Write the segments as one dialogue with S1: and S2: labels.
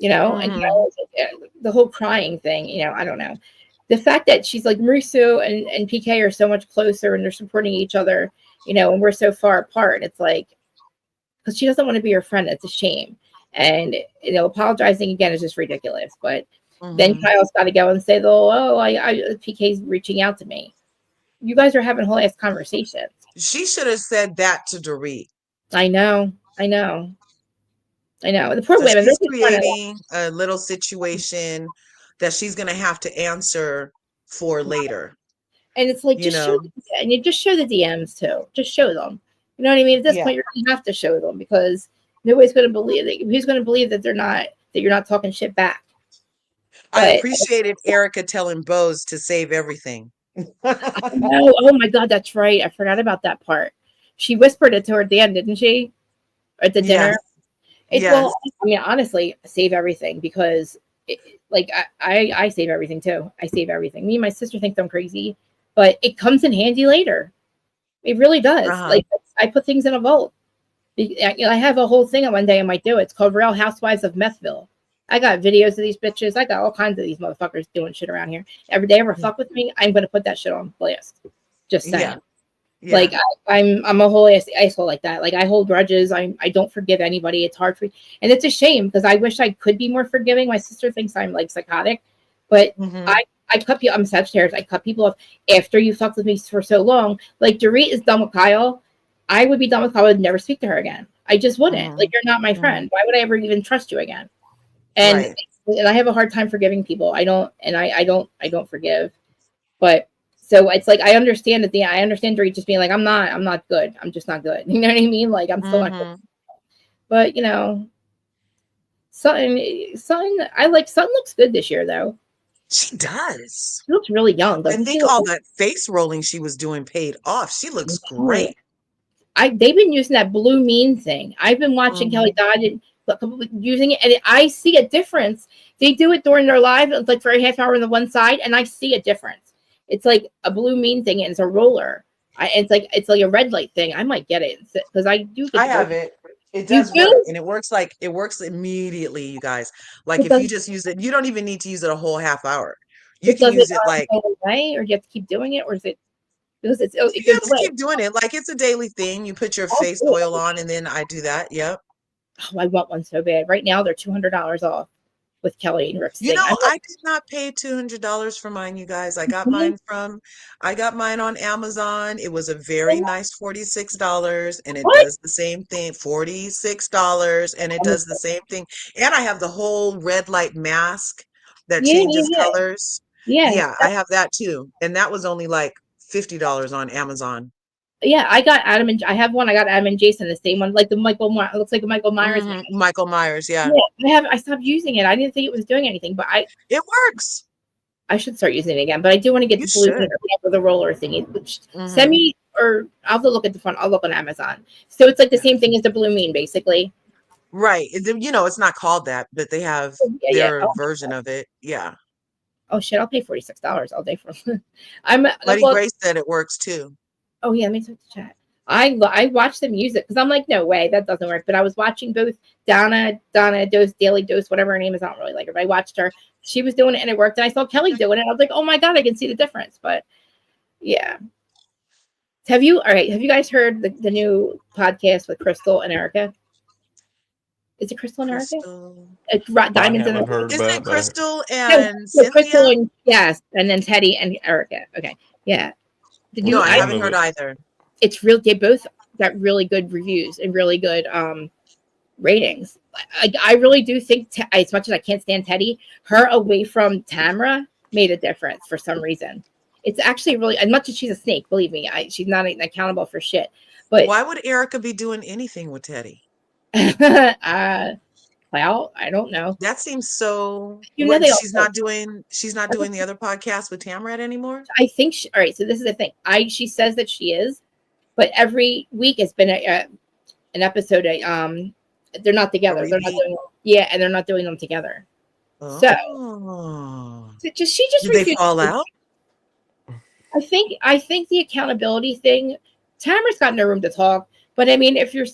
S1: And the whole crying thing, I don't know. The fact that she's like Mauricio and PK are so much closer and they're supporting each other, and we're so far apart. It's like, because she doesn't want to be your friend. It's a shame. And, apologizing again is just ridiculous. But then Kyle's got to go and say, PK's reaching out to me. You guys are having whole ass conversations.
S2: She should have said that to Dorit.
S1: I know. The poor women.
S2: She's creating a little situation that she's going to have to answer for later.
S1: And it's like, just show the DMs too. Just show them. You know what I mean? At this point, you're going to have to show them, because nobody's going to believe it. Who's going to believe that you're not talking shit back?
S2: I appreciated Erica telling Bose to save everything.
S1: Oh my God, that's right. I forgot about that part. She whispered it to her at the end, didn't she? At the dinner. Well, I mean, honestly, save everything, because I save everything too. I save everything. Me and my sister think I'm crazy, but it comes in handy later. It really does. Like, I put things in a vault. I have a whole thing on one day I might do. It's called Real Housewives of Methville. I got videos of these bitches. I got all kinds of these motherfuckers doing shit around here. Every day ever fuck with me, I'm going to put that shit on blast. Just saying. Yeah. Like, I'm a whole asshole like that. Like, I hold grudges. I don't forgive anybody. It's hard for me. And it's a shame, because I wish I could be more forgiving. My sister thinks I'm like psychotic, but I cut people. I'm Sagittarius. I cut people off after you fucked with me for so long. Like, Dorit is done with Kyle. I would be done with Kyle. I would never speak to her again. I just wouldn't. Like, you're not my friend. Why would I ever even trust you again? And I have a hard time forgiving people. I don't forgive. But so it's like, I understand Dorit just being like, I'm not good. I'm just not good. You know what I mean? Like, I'm still not good. But Sutton, I like Sutton looks good this year though.
S2: She does.
S1: She looks really young.
S2: I think all that face rolling she was doing paid off. She looks great.
S1: They've been using that blue mean thing. I've been watching Kelly Dodd using it, and I see a difference. They do it during their live, it's like for a half hour on the one side, and I see a difference. It's like a blue mean thing, and it's a roller. It's like a red light thing. I might get it, because I do.
S2: I have it. It does work, and it works immediately, you guys. Like, if you just use it, you don't even need to use it a whole half hour. You can use it like
S1: way, or do you have to keep doing it, or is it? Because
S2: you have to keep doing it. Like, it's a daily thing. You put your face oil on, and then I do that. Yep.
S1: Oh, I want one so bad. Right now, they're $200 off with Kelly and Rick's.
S2: I did not pay $200 for mine, you guys. I got mine on Amazon. It was a very nice $46, and it does the same thing. $46, and it does the same thing. And I have the whole red light mask that changes colors. Yeah, I have that too. And that was only like $50 on Amazon.
S1: Yeah, I got Adam and I have one. I got Adam and Jason, the same one, like the Michael. It looks like a Michael Myers.
S2: Michael Myers, yeah.
S1: I stopped using it. I didn't think it was doing anything, but
S2: it works.
S1: I should start using it again. But I do want to get the blue or the roller thingy. Which send me, or I'll have to look at the front. I'll look on Amazon. So it's like the same thing as the blue mean, basically.
S2: Right. It's not called that, but they have their version of it. Yeah.
S1: Oh shit! I'll pay $46 all day for.
S2: Buddy Grace said it works too.
S1: Oh yeah, let me switch the chat. I watched them use it because I'm like, no way, that doesn't work. But I was watching both Donna Dose, Daily Dose, whatever her name is. I don't really like her, but I watched her. She was doing it and it worked. And I saw Kelly doing it. I was like, oh my God, I can see the difference. But yeah. Have you guys heard the new podcast with Crystal and Erica? Is it Crystal and Erica? It's Diamonds in the
S2: Is it Crystal and Cynthia?
S1: Crystal and and then Teddy and Erica. Okay. Yeah.
S2: I haven't heard either.
S1: It's real. They both got really good reviews and really good ratings. I really do think, as much as I can't stand Teddy, her away from Tamra made a difference for some reason. It's actually really, as much as she's a snake, believe me, she's not accountable for shit. But
S2: why would Erica be doing anything with Teddy?
S1: Well, I don't know.
S2: That seems so. She's not doing the other podcast with Tamrat anymore.
S1: I think. All right. So this is the thing. She says that she is, but every week it's been an episode. They're not together. They're not doing. Yeah, and they're not doing them together. Oh. So she just.
S2: Did they fall out?
S1: I think the accountability thing. Tamara's got no room to talk. But I mean, if you're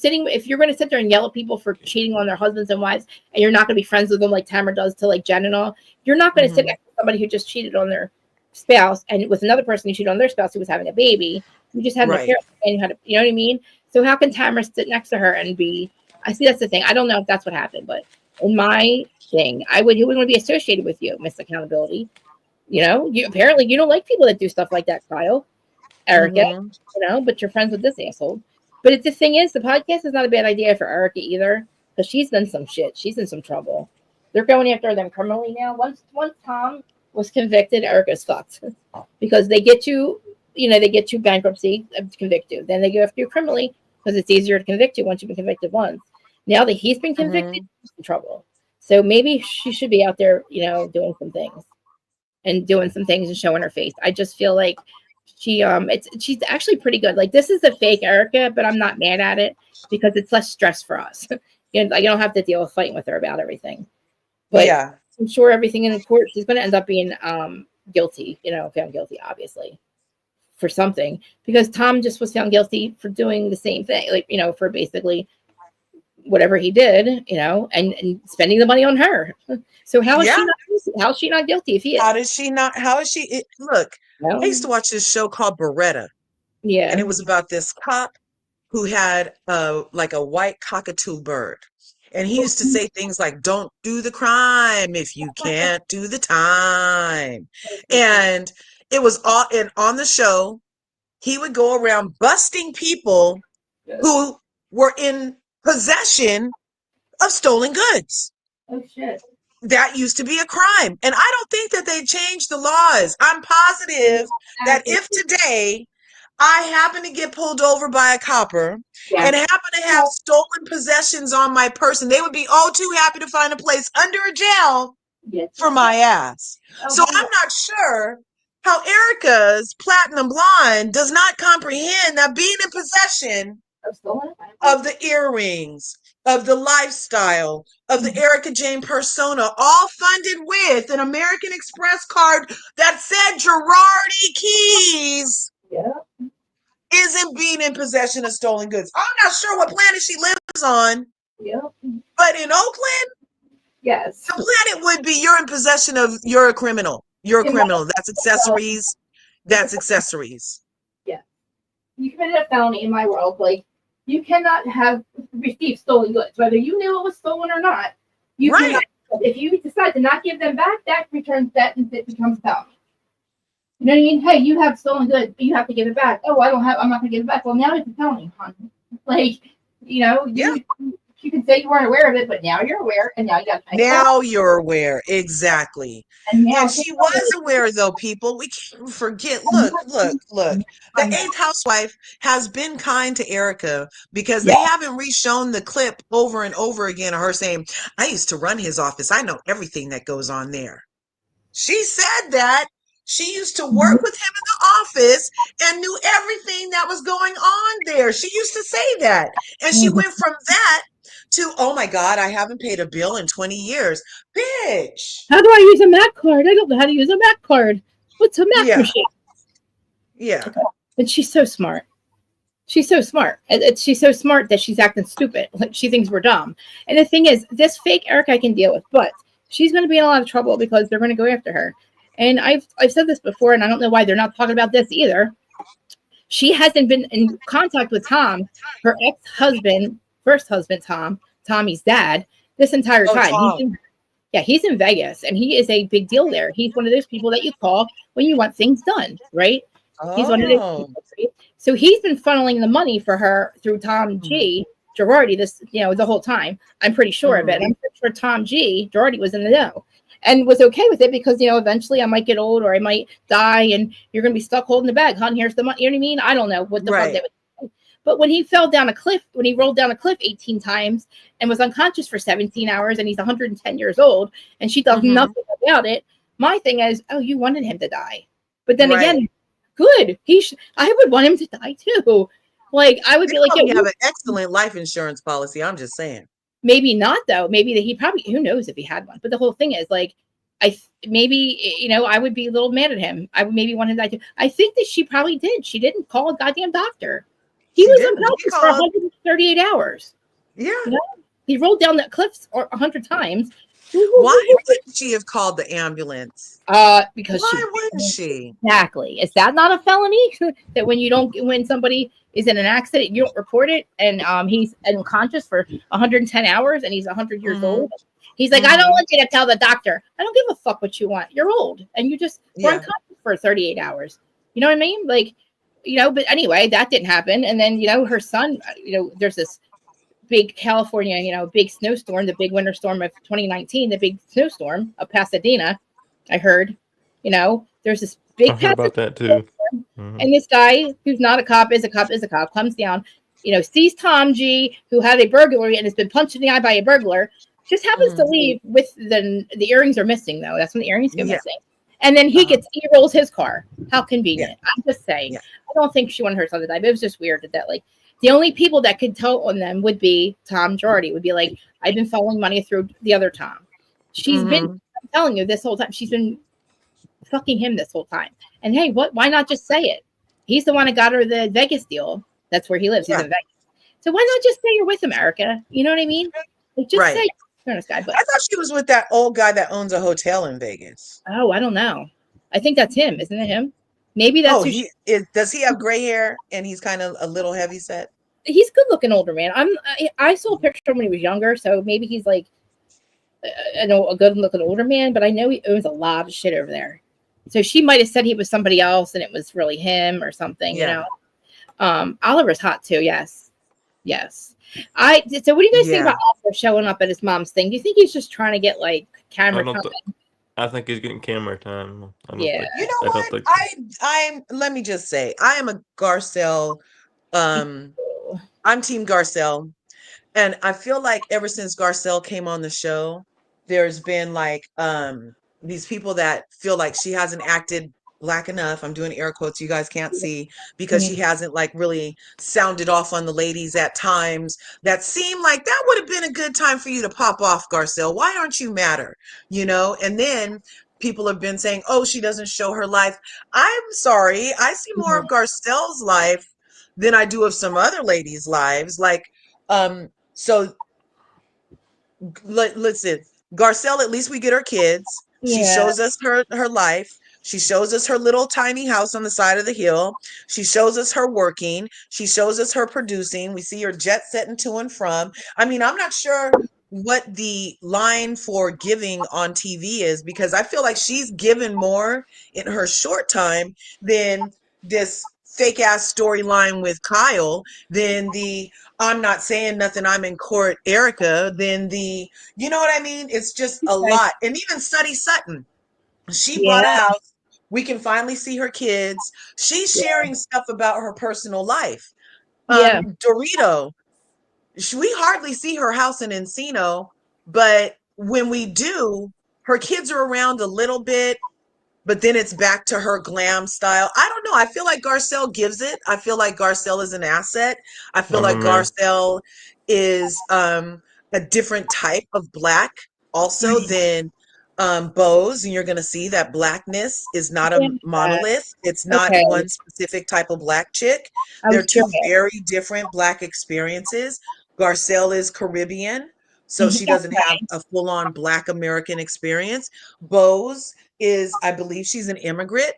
S1: going to sit there and yell at people for cheating on their husbands and wives, and you're not going to be friends with them like Tamara does to like Jen and all, you're not going to sit next to somebody who just cheated on their spouse and with another person who cheated on their spouse who was having a baby. You just had an affair and you had to, you know what I mean? So how can Tamara sit next to her and be? I see that's the thing. I don't know if that's what happened, but in my thing, who wouldn't want to be associated with you, Miss Accountability? You know, you apparently you don't like people that do stuff like that, Kyle. Erica, but you're friends with this asshole. But the thing is, the podcast is not a bad idea for Erica either, because she's done some shit. She's in some trouble. They're going after them criminally now. Once Tom was convicted, Erica's fucked because they get you, they get you bankruptcy, convict you. Then they go after you criminally because it's easier to convict you once you've been convicted once. Now that he's been convicted, he's in trouble. So maybe she should be out there, doing some things and showing her face. I just feel like she's actually pretty good. Like, this is a fake Erica, but I'm not mad at it because it's less stress for us. You don't have to deal with fighting with her about everything. But yeah, I'm sure everything in the court, she's going to end up being guilty, found guilty, obviously, for something, because Tom just was found guilty for doing the same thing, like, for basically whatever he did, and spending the money on her. So how is she not guilty if he is?
S2: Look, I used to watch this show called Beretta.
S1: Yeah.
S2: And it was about this cop who had like a white cockatoo bird. And he used to say things like, don't do the crime if you can't do the time. And it was all, and on the show, he would go around busting people who were in possession of stolen goods.
S1: Oh, shit.
S2: That used to be a crime. And I don't think that they changed the laws. I'm positive that if today I happen to get pulled over by a copper and happen to have stolen possessions on my person, they would be all too happy to find a place under a jail for my ass. So I'm not sure how Erica's platinum blonde does not comprehend that being in possession of the earrings, of the lifestyle, of the Erica Jane persona, all funded with an American Express card that said Girardi Keys, isn't being in possession of stolen goods. I'm not sure what planet she lives on. But in Oakland,
S1: yes,
S2: the planet would be you're in possession of, you're a criminal. You're a criminal. That's accessories. That's accessories.
S1: Yeah. You committed a felony in my world. Like, you cannot have received stolen goods, whether you knew it was stolen or not. You cannot. If you decide to not give them back, that returns that and it becomes felony. You know what I mean? Hey, you have stolen goods, but you have to give it back. Oh, I'm not going to give it back. Well, now it's a felony, hon. Like, you can say you weren't aware of it, but now you're aware, and now you got to pay.
S2: Now you're aware, exactly. And she was aware, though, people. We can't forget. Look. The 8th housewife has been kind to Erica because they haven't re-shown the clip over and over again of her saying, I used to run his office. I know everything that goes on there. She said that. She used to work with him in the office and knew everything that was going on there. She used to say that. And she went from that to, oh my God, I haven't paid a bill in 20 years. Bitch.
S1: How do I use a Mac card? I don't know how to use a Mac card. What's a Mac machine?
S2: Yeah.
S1: But she's so smart. She's so smart. She's so smart that she's acting stupid. Like, she thinks we're dumb. And the thing is, this fake Erica I can deal with, but she's going to be in a lot of trouble because they're going to go after her. And I've said this before, and I don't know why they're not talking about this either. She hasn't been in contact with Tom, her ex-husband, first husband, Tommy's dad, this entire time. He's in Vegas, and he is a big deal there. He's one of those people that you call when you want things done, right? He's one of those people, right? So he's been funneling the money for her through Tom G. Girardi, the whole time. I'm pretty sure of it. And I'm pretty sure Tom G. Girardi was in the know. And was okay with it because, eventually I might get old or I might die and you're going to be stuck holding the bag. Hon, here's the money. You know what I mean? I don't know what the fuck they would do. But when he rolled down a cliff 18 times and was unconscious for 17 hours and he's 110 years old and she does nothing about it, my thing is, oh, you wanted him to die. But then again, good. I would want him to die too. Like, I would be like,
S2: you have an excellent life insurance policy. I'm just saying.
S1: Maybe not, though. Maybe that he probably, who knows if he had one. But the whole thing is, like, I would be a little mad at him. I would maybe want him to die too. I think that she probably did. She didn't call a goddamn doctor. He
S2: She
S1: was
S2: didn't. He
S1: unconscious for
S2: called.
S1: 138 hours.
S2: Yeah.
S1: You know? He rolled down the cliffs 100 times.
S2: Why wouldn't she have called the ambulance?
S1: Because
S2: Why wouldn't she?
S1: exactly. Is that not a felony? That when somebody is in an accident, you don't report it, and he's unconscious for 110 hours, and he's 100 years old. He's like, I don't want you to tell the doctor. I don't give a fuck what you want. You're old, and you just were unconscious for 38 hours. You know what I mean? Like, but anyway, that didn't happen. And then, her son, there's this big California, big snowstorm, the big winter storm of 2019, the big snowstorm of Pasadena. I heard, there's this big
S3: I heard about that too.
S1: And this guy who's not a cop, is a cop, comes down, sees Tom G, who had a burglary and has been punched in the eye by a burglar, just happens to leave with the earrings are missing, though. That's when the earrings go missing. And then he rolls his car. How convenient. I'm just saying. I don't think she wanted her son to die, but it was just weird that like the only people that could tell on them would be Tom Girardi, would be like, I've been following money through the other Tom. She's been, I'm telling you, this whole time, she's been fucking him this whole time. And hey, why not just say it? He's the one that got her the Vegas deal. That's where he lives. He's in Vegas. So why not just say you're with America? You know what I mean? Like, just say this guy. But
S2: I thought she was with that old guy that owns a hotel in Vegas.
S1: Oh, I don't know. I think that's him. Isn't it him? Maybe that's.
S2: Does he have gray hair and he's kind of a little heavy set?
S1: He's a good looking older man. I saw a picture of him when he was younger, so maybe he's like, I know, a good looking older man, but I know he owns a lot of shit over there. So she might have said he was somebody else and it was really him or something, Oliver's hot too. Yes. So what do you guys think about Oliver showing up at his mom's thing? Do you think he's just trying to get like camera time?
S3: I think he's getting camera time.
S2: You know what? Let me just say, I am a Garcelle. I'm Team Garcelle. And I feel like ever since Garcelle came on the show, there's been like these people that feel like she hasn't acted Black enough. I'm doing air quotes, you guys can't see, because she hasn't like really sounded off on the ladies at times that seem like that would have been a good time for you to pop off, Garcelle. Why aren't you madder? And then people have been saying, oh, she doesn't show her life. I'm sorry, I see more of Garcelle's life than I do of some other ladies' lives. Like, so listen, Garcelle, at least we get her kids. She shows us her life. She shows us her little tiny house on the side of the hill. She shows us her working. She shows us her producing. We see her jet setting to and from. I mean, I'm not sure what the line for giving on TV is, because I feel like she's given more in her short time than this fake ass storyline with Kyle, than the I'm not saying nothing, I'm in court Erica, than the, you know what I mean? It's just a lot. And even Suddy Sutton, she bought a house. We can finally see her kids. She's sharing stuff about her personal life. Dorito, we hardly see her house in Encino, but when we do, her kids are around a little bit, but then it's back to her glam style. I don't know. I feel like Garcelle gives it. I feel like Garcelle is an asset. I feel like Garcelle is a different type of Black also than Bose. And you're going to see that Blackness is not a monolith. It's not one specific type of Black chick. They're two very different Black experiences. Garcelle is Caribbean, so she doesn't have a full-on Black American experience. Bose is, I believe she's an immigrant.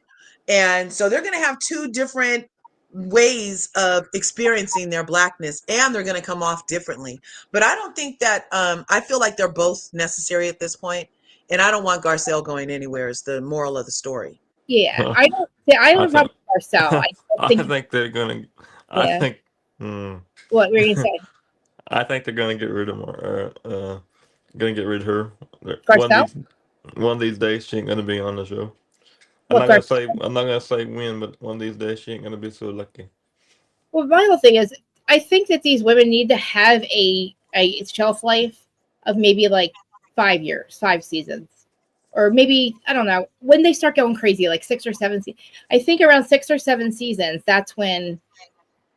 S2: And so they're going to have two different ways of experiencing their Blackness, and they're going to come off differently. But I don't think that, I feel like they're both necessary at this point, and I don't want Garcelle going anywhere is the moral of the story.
S1: Yeah, I don't know Garcelle.
S3: I think they're going to,
S1: what were you saying?
S3: I think they're going to get rid of her. Going to get rid of her. One of these days, she ain't going to be on the show. I'm not gonna say when, but one of these days she ain't gonna be so lucky.
S1: Well, my whole thing is, I think that these women need to have a shelf life of maybe like 5 years, 5 seasons, or maybe, I don't know, when they start going crazy, like 6 or 7. I think around 6 or 7 seasons, that's when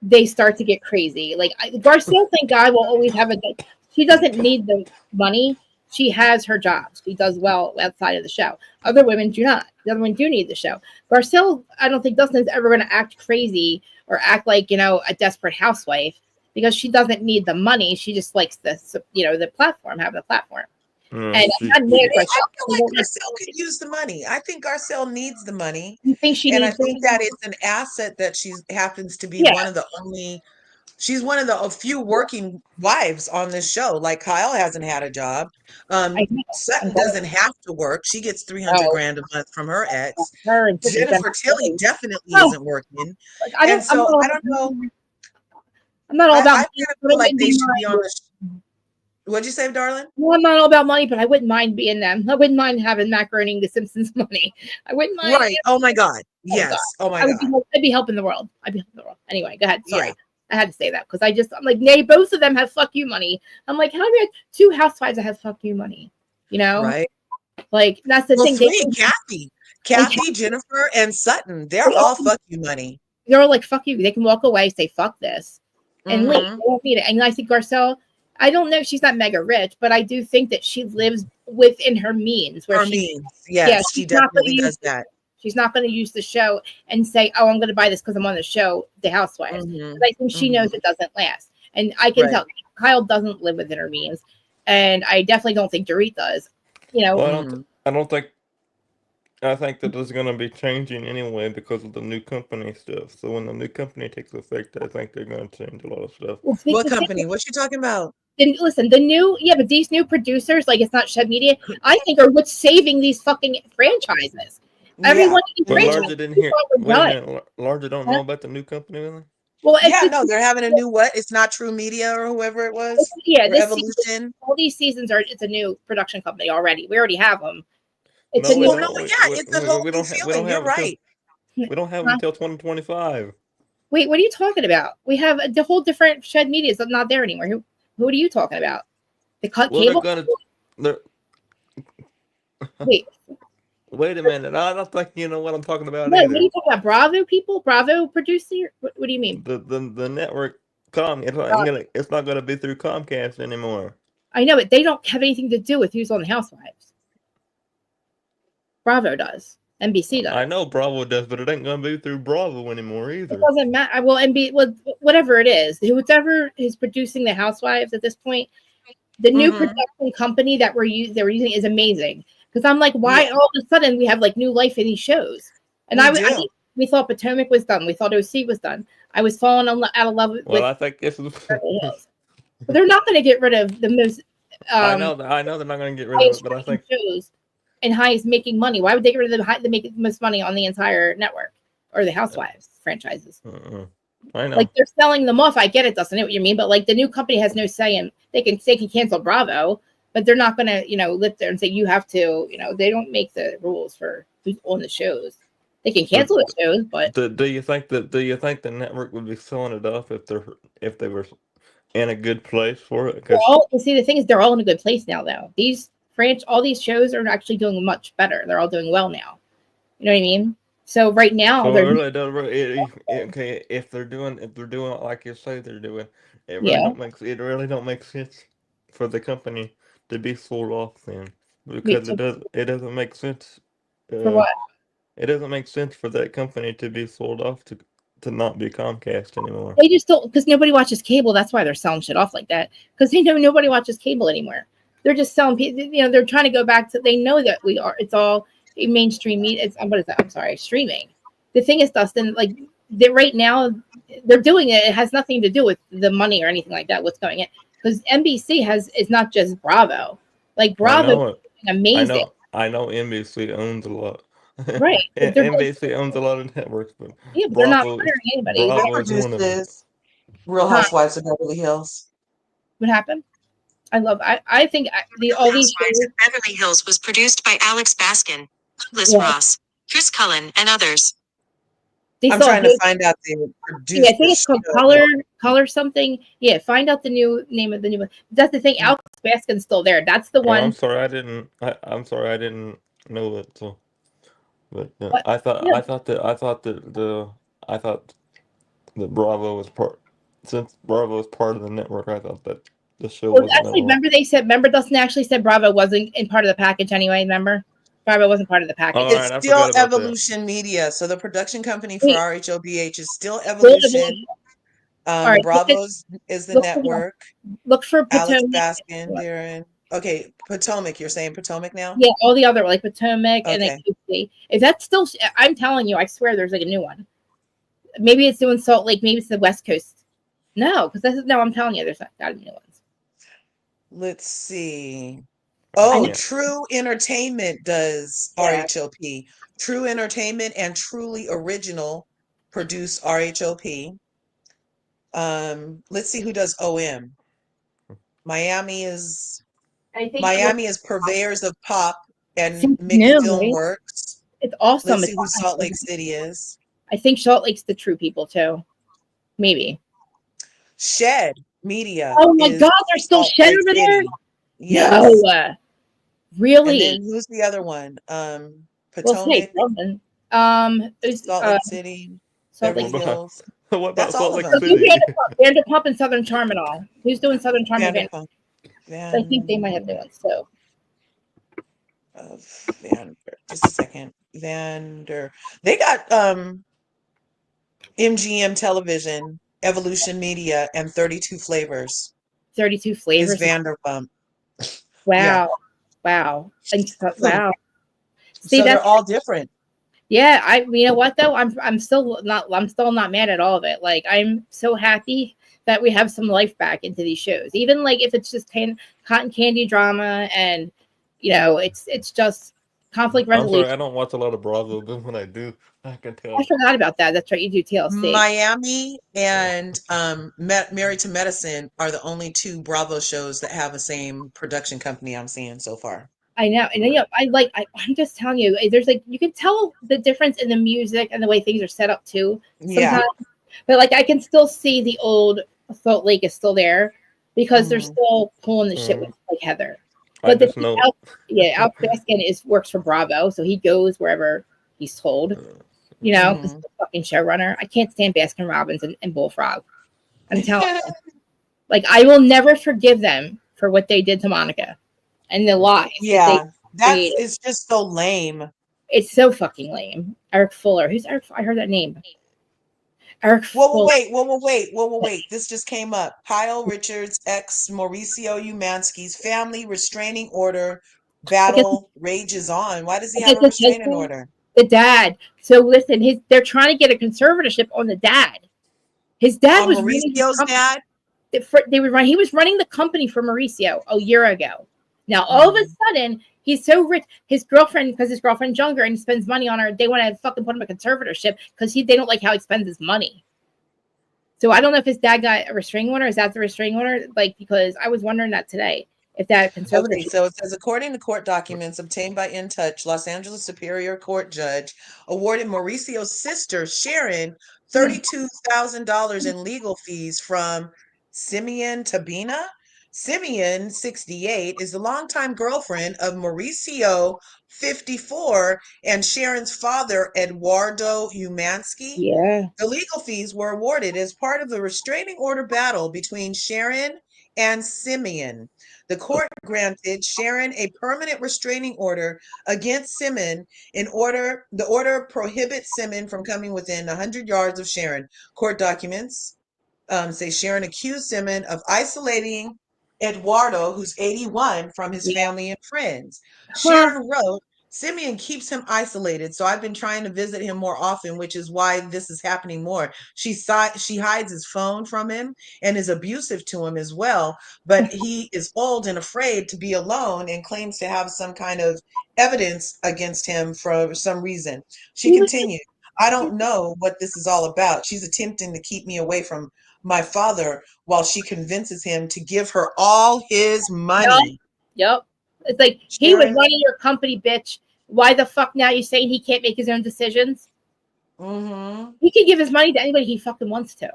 S1: they start to get crazy. Like Garcelle, thank God, will always have she doesn't need the money. She has her job. She does well outside of the show. Other women do not. The other women do need the show. Garcelle, I don't think Dustin's ever going to act crazy or act like, you know, a desperate housewife, because she doesn't need the money. She just likes the, you know, the platform, having the platform. And
S2: I feel like Garcelle could use the money. I think Garcelle needs the money.
S1: You think she
S2: and
S1: needs
S2: I think that it's an asset that she happens to be one of the only, she's one of the few working wives on this show. Like Kyle hasn't had a job. Sutton doesn't have to work. She gets 300 grand a month from her ex. Jennifer Tilly definitely isn't working.
S1: Like,
S2: and so I don't know.
S1: I'm not all about.
S2: I kind of feel like they should be on the. What'd you say, darling?
S1: Well, I'm not all about money, but I wouldn't mind being them. I wouldn't mind having Mac earning the Simpsons money. I wouldn't mind.
S2: Right. Oh my God. Yes. Oh my God.
S1: I'd be helping the world. I'd be helping the world. Anyway, go ahead. Sorry. Yeah. I had to say that because I'm like, nay, both of them have fuck you money. I'm like, how do we have 2 housewives that have fuck you money? You know?
S2: Right.
S1: Like, that's the thing.
S2: 3, Kathy, Jennifer, and Sutton, they're all fuck you money.
S1: They're all like, fuck you. They can walk away, say, fuck this, and leave. They won't need it. And I think Garcelle, I don't know if she's not mega rich, but I do think that she lives within her means.
S2: Yes, she definitely does that.
S1: She's not going to use the show and say, oh, I'm going to buy this because I'm on the show, The Housewives. I think she knows it doesn't last. And I can tell Kyle doesn't live within her means. And I definitely don't think Dorit does. You know,
S3: well, I think that is going to be changing anyway because of the new company stuff. So when the new company takes effect, I think they're going to change a lot of stuff.
S2: What company? What you talking about?
S1: And listen, but these new producers, like, it's not Shed Media, I think are what's saving these fucking franchises. Everyone in these franchises.
S3: Larger didn't hear. Wait a minute, Larger don't know about the new company, really?
S1: Well,
S2: they're having a new what? It's not True Media or whoever it was.
S1: Yeah, Evolution. All these seasons it's a new production company already. We already have them.
S2: It's a new. It's a whole new feeling. You're right.
S3: We don't have them until 2025.
S1: Wait, what are you talking about? We have the whole different Shed Media is not there anymore. Who are you talking about? The cable?
S3: Wait a minute. I don't think you know what I'm talking about
S1: either.
S3: What
S1: are you talking about? Bravo people? Bravo producer? What do you mean?
S3: The network it's not going to be through Comcast anymore.
S1: I know it. They don't have anything to do with who's on the Housewives. Bravo does. NBC does.
S3: I know Bravo does, but it ain't going to be through Bravo anymore either.
S1: It doesn't matter. Well, whatever it is, whoever is producing the Housewives at this point, the new production company that we're using is amazing. Because I'm like, why all of a sudden we have like new life in these shows? And we thought Potomac was done. We thought OC was done. I was falling out of love with.
S3: Well, I think this is.
S1: But they're not going to get rid of the most.
S3: I know they're not going to get rid of it, but I think
S1: shows and highest making money. Why would they get rid of the make the most money on the entire network or the Housewives franchises?
S3: I know.
S1: Like, they're selling them off. I get it, doesn't it? What you mean? But like, the new company has no say in. They can cancel Bravo, but they're not going to lift there and say you have to. They don't make the rules for who's on the shows. They can cancel the shows, but
S3: do you think the network would be selling it off if they were in a good place for it?
S1: See, the thing is, they're all in a good place now, though. All these shows are actually doing much better. They're all doing well now. You know what I mean? So right now,
S3: if they're doing it like you say they're doing, it really don't make sense for the company to be sold off then, because it doesn't make sense.
S1: For what?
S3: It doesn't make sense for that company to be sold off to not be Comcast anymore.
S1: They just don't, because nobody watches cable. That's why they're selling shit off like that, because they know nobody watches cable anymore. They're just selling people. They're trying to go back to. They know that it's all mainstream media. It's what is that? I'm sorry, streaming. The thing is, Dustin, like right now, they're doing it. It has nothing to do with the money or anything like that. What's going in? Because NBC is not just Bravo. Like, Bravo is amazing.
S3: I know NBC owns a lot.
S1: Right.
S3: NBC owns a lot of networks, but
S1: they're not hiring anybody.
S2: Bravo produces Real Housewives of Beverly Hills.
S1: What happened? I think all these shows.
S4: Beverly Hills was produced by Alex Baskin, Liz Ross, Chris Cullen, and others.
S2: I'm trying to find out the producer.
S1: Yeah, I think it's called Color something. Yeah, find out the new name of the new one. That's the thing. Alex Baskin's still there. That's the one.
S3: I'm sorry, I didn't know it. So, but I thought that Bravo was part. Since Bravo was part of the network, I thought that the show was.
S1: Actually, remember Dustin actually said Bravo wasn't in part of the package anyway. Remember? Bravo wasn't part of the package.
S3: All
S2: It's
S3: right, I
S2: still
S3: forgot about that.
S2: Evolution Media. So the production company for
S1: Wait.
S2: RHOBH is still
S1: Still
S2: Evolution.
S1: All right,
S2: Bravo's is the
S1: look for
S2: network.
S1: look for
S2: Alex
S1: Potomac.
S2: Baskin, Darren. Okay, Potomac. You're saying Potomac now?
S1: Yeah, all the other like Potomac and then
S2: Okay.
S1: QC. If that's still, I'm telling you, I swear there's like a new one. Maybe it's doing Salt Lake. Maybe it's the West Coast. No, because this is no. I'm telling you, there's not got to be new ones.
S2: Let's see.
S3: I
S2: Oh,
S3: can't.
S2: True Entertainment does
S1: Yeah.
S2: RHOP. True Entertainment and Truly Original produce RHOP. Let's see who does OM. Miami is
S1: I think
S2: Purveyors of Pop and
S1: seems
S2: Mixed
S1: new,
S2: Film
S1: right?
S2: Works.
S1: It's awesome.
S2: Let's see
S1: It's
S2: who Salt Lake
S1: awesome.
S2: City is.
S1: I think Salt Lake's the true people too. Maybe.
S2: Shed Media
S1: Oh my
S2: is
S1: God, there's still
S2: Salt
S1: Shed
S2: Lake
S1: over there.
S2: City. Yes.
S1: No,
S2: And
S1: really.
S2: then who's the other one?
S1: We'll say
S2: Potomac,
S1: something.
S2: Salt Lake City,
S1: Salt
S2: Beverly
S1: Lake.
S2: Hills.
S3: What about
S2: That's all
S3: Salt
S2: of
S3: Lake
S2: them.
S3: City?
S1: Vanderpump and Southern Charm and all. Who's doing Southern Charm and
S2: Vanderpump.
S1: I think they might have new ones too.
S2: Just a second. They got MGM Television, Evolution Media, and 32 Flavors
S1: 32
S2: is
S1: flavors.
S2: Vanderpump.
S1: Wow.
S2: Yeah.
S1: Wow. And wow. See,
S2: So they're
S1: that's
S2: all different.
S1: yeah, you know what though? I'm still not mad at all of it. Like I'm so happy that we have some life back into these shows. Even like if it's just cotton candy drama and you know, it's just conflict
S3: I'm
S1: resolution.
S3: sorry, I don't watch a lot of Bravo, but when I do, I can tell.
S1: I forgot about that. That's right, you do TLC.
S2: Miami and Married to Medicine are the only two Bravo shows that have the same production company I'm seeing so far.
S1: I know, and you know, I'm just telling you, there's like you can tell the difference in the music and the way things are set up too. Sometimes,
S2: Yeah.
S1: but like I can still see the old Salt Lake is still there because they're still pulling the shit with like Heather. But
S3: I just know.
S1: Alex Baskin works for Bravo, so he goes wherever he's told. You know, he's the fucking showrunner. I can't stand Baskin Robbins and Bullfrog. I'm telling you, like I will never forgive them for what they did to Monica. And the lies.
S2: Yeah, it's just so lame.
S1: It's so fucking lame. Eric Fuller. Who's Eric? I heard that name. Eric Fuller.
S2: Wait. This just came up. Kyle Richards, ex Mauricio Umansky's family restraining order battle rages on. Why does he have a restraining order?
S1: The dad. So listen, they're trying to get a conservatorship on the dad. His dad was
S2: Mauricio's dad.
S1: He was running the company for Mauricio a year ago. Now all of a sudden he's so rich. His girlfriend, because his girlfriend's younger and he spends money on her, they want to fucking put him in a conservatorship because they don't like how he spends his money. So I don't know if his dad got a restraining order. Is that the restraining order? Like because I was wondering that today. If that conservatorship.
S2: Okay, so it says according to court documents obtained by In Touch, Los Angeles Superior Court judge awarded Mauricio's sister Sharon $32,000 in legal fees from Simeon Tabina. Simeon, 68, is the longtime girlfriend of Mauricio, 54, and Sharon's father, Eduardo Umansky.
S1: Yeah.
S2: The legal fees were awarded as part of the restraining order battle between Sharon and Simeon. The court granted Sharon a permanent restraining order against Simeon. The order prohibits Simeon from coming within 100 yards of Sharon. Court documents say Sharon accused Simeon of isolating Eduardo, who's 81, from his family and friends. Sharon wrote, Simeon keeps him isolated, so I've been trying to visit him more often, which is why this is happening more. She hides his phone from him and is abusive to him as well, but he is old and afraid to be alone and claims to have some kind of evidence against him for some reason. She continued, I don't know what this is all about. She's attempting to keep me away from my father while she convinces him to give her all his money.
S1: Yep. It's like he was running your company, bitch. Why the fuck now you saying he can't make his own decisions? He can give his money to anybody he fucking wants to.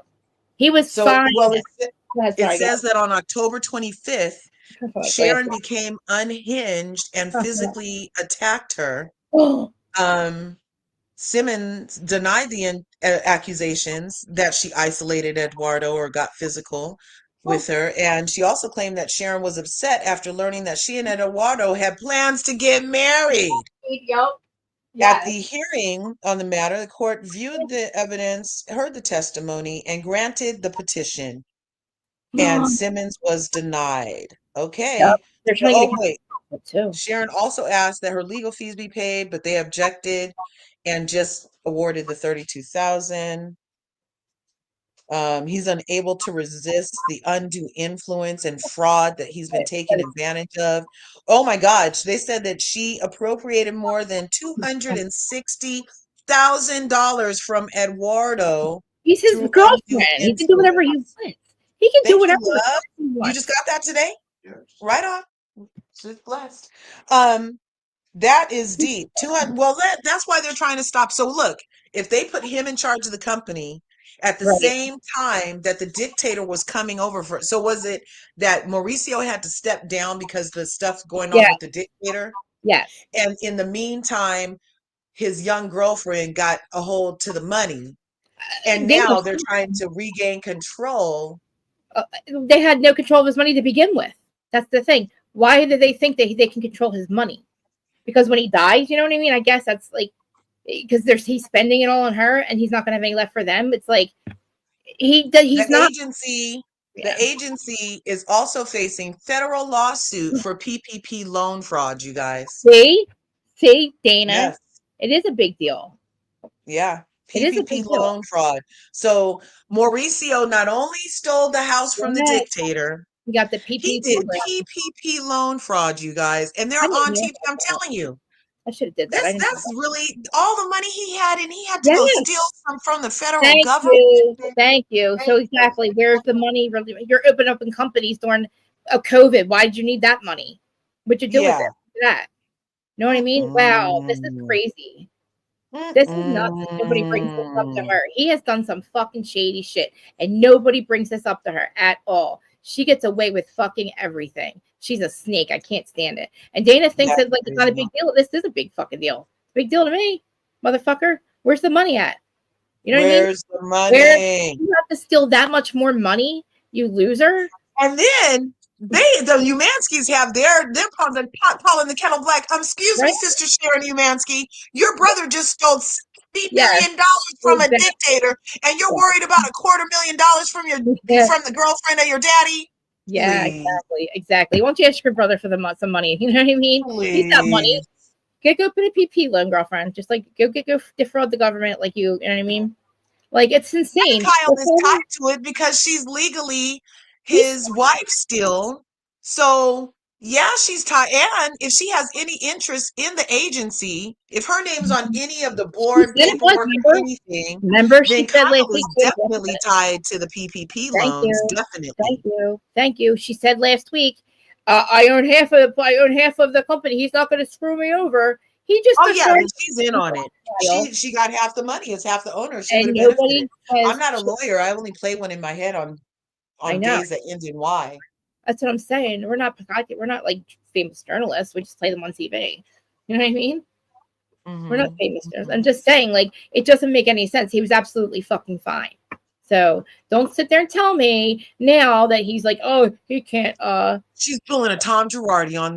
S1: He was fine.
S2: Well, it says that on October 25th, Sharon became unhinged and physically attacked her. Simmons denied the accusations that she isolated Eduardo or got physical with her. And she also claimed that Sharon was upset after learning that she and Eduardo had plans to get married.
S1: Yep.
S2: At the hearing on the matter, the court viewed the evidence, heard the testimony, and granted the petition. And Simmons was denied. Okay.
S1: Yep. They're
S2: So,
S1: trying to
S2: wait.
S1: get too.
S2: Sharon also asked that her legal fees be paid, but they objected and just awarded the $32,000. He's unable to resist the undue influence and fraud that he's been taken advantage of. Oh my God. They said that she appropriated more than $260,000 from Eduardo.
S1: He's his
S2: through
S1: girlfriend.
S2: undue
S1: He can do whatever he
S2: influence.
S1: wants. He can do
S2: Thank
S1: whatever
S2: you, love.
S1: he wants.
S2: You just got that today?
S5: Yes.
S2: Right on. Just blessed. That is deep. 200. Well, that's why they're trying to stop. So look, if they put him in charge of the company at the
S1: Right.
S2: same time that the dictator was coming over for, so was it that Mauricio had to step down because the stuff going on with the dictator?
S1: Yes.
S2: And in the meantime, his young girlfriend got a hold to the money, and now they're trying to regain control.
S1: They had no control of his money to begin with. That's the thing. Why do they think they can control his money? Because when he dies, you know what I mean? I guess that's like, because he's spending it all on her and he's not going to have any left for them. It's like,
S2: The agency is also facing federal lawsuit for PPP loan fraud, you guys.
S1: See, Dana,
S2: Yes.
S1: It is a big deal.
S2: Yeah.
S1: It is a
S2: PPP
S1: big deal.
S2: loan fraud. So Mauricio not only stole the house from the dictator,
S1: he got the PPP.
S2: He did PPP loan fraud, you guys, and they're on TV. I'm telling you.
S1: I should have did that.
S2: That's really all the money he had, and he had to go steal from the federal
S1: government. Thank you. So exactly, where's the money? Really, you're opening up in companies during COVID. Why did you need that money? What'd you do with that? You know what I mean? Wow, this is crazy. This is nuts. Nobody brings this up to her. He has done some fucking shady shit, and nobody brings this up to her at all. She gets away with fucking everything. She's a snake. I can't stand it. And Dana thinks that like it's not a big deal. This is a big fucking deal. Big deal to me, motherfucker. Where's the money at? You know what I mean?
S2: Where's the money?
S1: You have to steal that much more money, you loser.
S2: And then the Umanskis have they're calling the kettle black. Excuse me, Sister Sharon Umansky. Your brother just stole $50 million from a dictator, and you're worried about $250,000 from from the girlfriend of your daddy.
S1: Yeah, exactly. Why don't you ask your brother for some money? You know what I mean? He's got money. Go put a PP loan, girlfriend. Just like go defraud the government, like you know what I mean? Like it's insane.
S2: Kyle is tied to it because she's legally his wife still. So yeah, she's tied. And if she has any interest in the agency, if her name's on any of the board paperwork or anything, then Kyle is definitely tied to the PPP loans. Definitely.
S1: Thank you. She said last week, I own half of the company. He's not going to screw me over. He just
S2: she's in on it. She got half the money. It's half the owner. She would have benefited. I'm not a lawyer. I only play one in my head on days that end in Y.
S1: That's what I'm saying. We're not like famous journalists. We just play them on TV. You know what I mean? Mm-hmm. We're not famous journalists. I'm just saying, like, it doesn't make any sense. He was absolutely fucking fine. So don't sit there and tell me now that he's like, oh, he can't.
S2: She's pulling a Tom Girardi on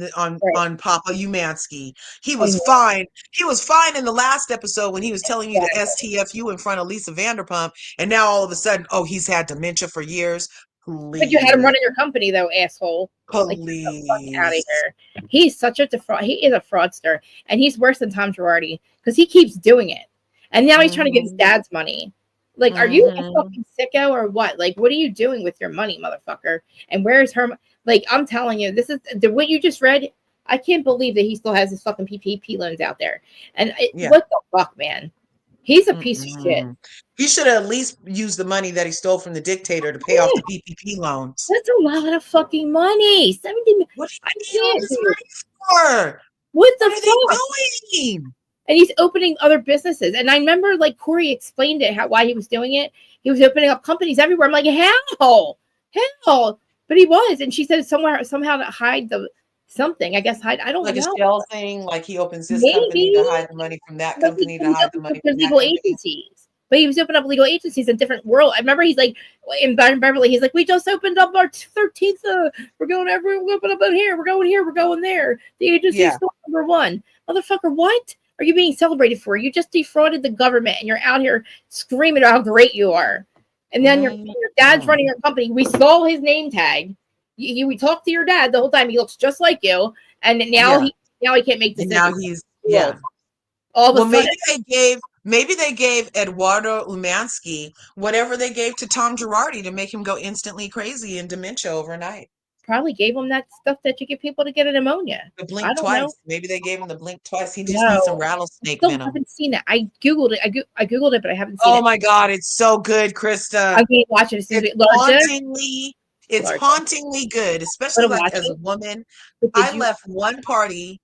S2: Papa Umansky. He was fine. He was fine in the last episode when he was telling you to STFU in front of Lisa Vanderpump, and now all of a sudden, he's had dementia for years. Please.
S1: But you had him running your company, though, asshole.
S2: Please.
S1: Like, out of here. He's such a defraud. He is a fraudster, and he's worse than Tom Girardi because he keeps doing it, and now he's trying to get his dad's money. Like, are you a fucking sicko or what? Like, what are you doing with your money, motherfucker? And where's her? Like, I'm telling you, this is what you just read. I can't believe that he still has his fucking PPP loans out there. And what the fuck, man? He's a piece of shit.
S2: He should have at least used the money that he stole from the dictator to pay off the PPP loans.
S1: That's a lot of fucking money. 70.
S2: What are you all this money for?
S1: What
S2: are they doing?
S1: And he's opening other businesses. And I remember, like, Corey explained it, why he was doing it. He was opening up companies everywhere. I'm like, hell. But he was. And she said somehow to hide something. I guess I don't know.
S2: Like a shell thing. Like he opens this company to hide the money from that company to hide the money from that
S1: legal agencies. But he was opening up legal agencies in different world. I remember he's like in Beverly. He's like, we just opened up our 13th. We're going everywhere. We open up out here. We're going here. We're going there. The agency is still number one. Motherfucker, what are you being celebrated for? You just defrauded the government and you're out here screaming about how great you are. And then your dad's running your company. We saw his name tag. We talked to your dad the whole time. He looks just like you. And now he can't make decisions.
S2: And now he's
S1: all of a sudden.
S2: Maybe they gave Eduardo Umansky whatever they gave to Tom Girardi to make him go instantly crazy in dementia overnight.
S1: Probably gave him that stuff that you give people to get a pneumonia.
S2: The blink twice. Know. Maybe they gave him the blink twice. He just needs some rattlesnake
S1: venom.
S2: I
S1: haven't seen it. I googled it. I googled it, but I haven't seen it.
S2: Oh my god, it's so good, Krista.
S1: I'm gonna watch it.
S2: It's hauntingly good, especially like as a woman. I left one party.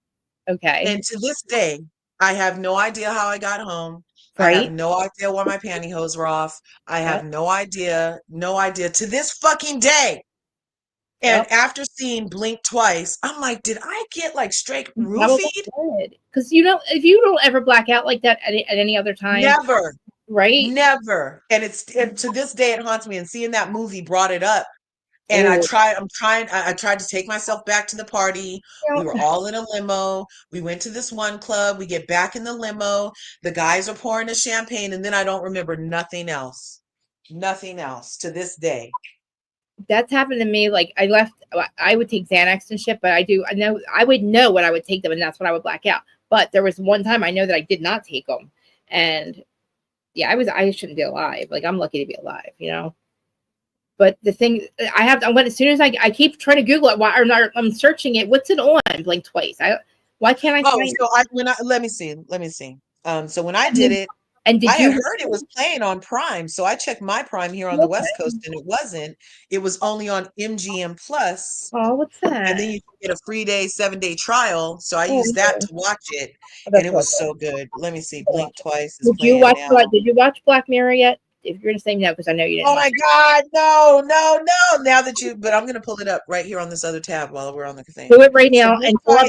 S1: Okay.
S2: And to this day, I have no idea how I got home.
S1: Right?
S2: I have no idea why my pantyhose were off. I have no idea to this fucking day. And after seeing Blink twice, I'm like, did I get like straight roofied?
S1: Because if you don't ever black out like that at any other time,
S2: never,
S1: right?
S2: Never. And to this day it haunts me. And seeing that movie brought it up. And I tried to take myself back to the party. We were all in a limo. We went to this one club. We get back in the limo. The guys are pouring the champagne, and then I don't remember nothing else. Nothing else to this day.
S1: That's happened to me. Like I would take Xanax and shit, but I would know when I would take them, and that's when I would black out. But there was one time I know that I did not take them, and I shouldn't be alive. Like I'm lucky to be alive, But the thing as soon as I keep trying to Google it, I'm searching it. What's it on? Blink twice. Why can't I?
S2: Let me see. So when I did it. And I had heard it was playing on Prime, so I checked my Prime here on the West Coast, and it wasn't. It was only on MGM Plus.
S1: Oh, what's that?
S2: And then you get a free 7-day trial. So I used that to watch it, and it was so good. Let me see. Blink twice. Did you
S1: watch Black Mirror yet? If you're gonna say no, because I know you didn't.
S2: Oh my God, no! Now that but I'm gonna pull it up right here on this other tab while we're on the thing.
S1: Do it right now and pull up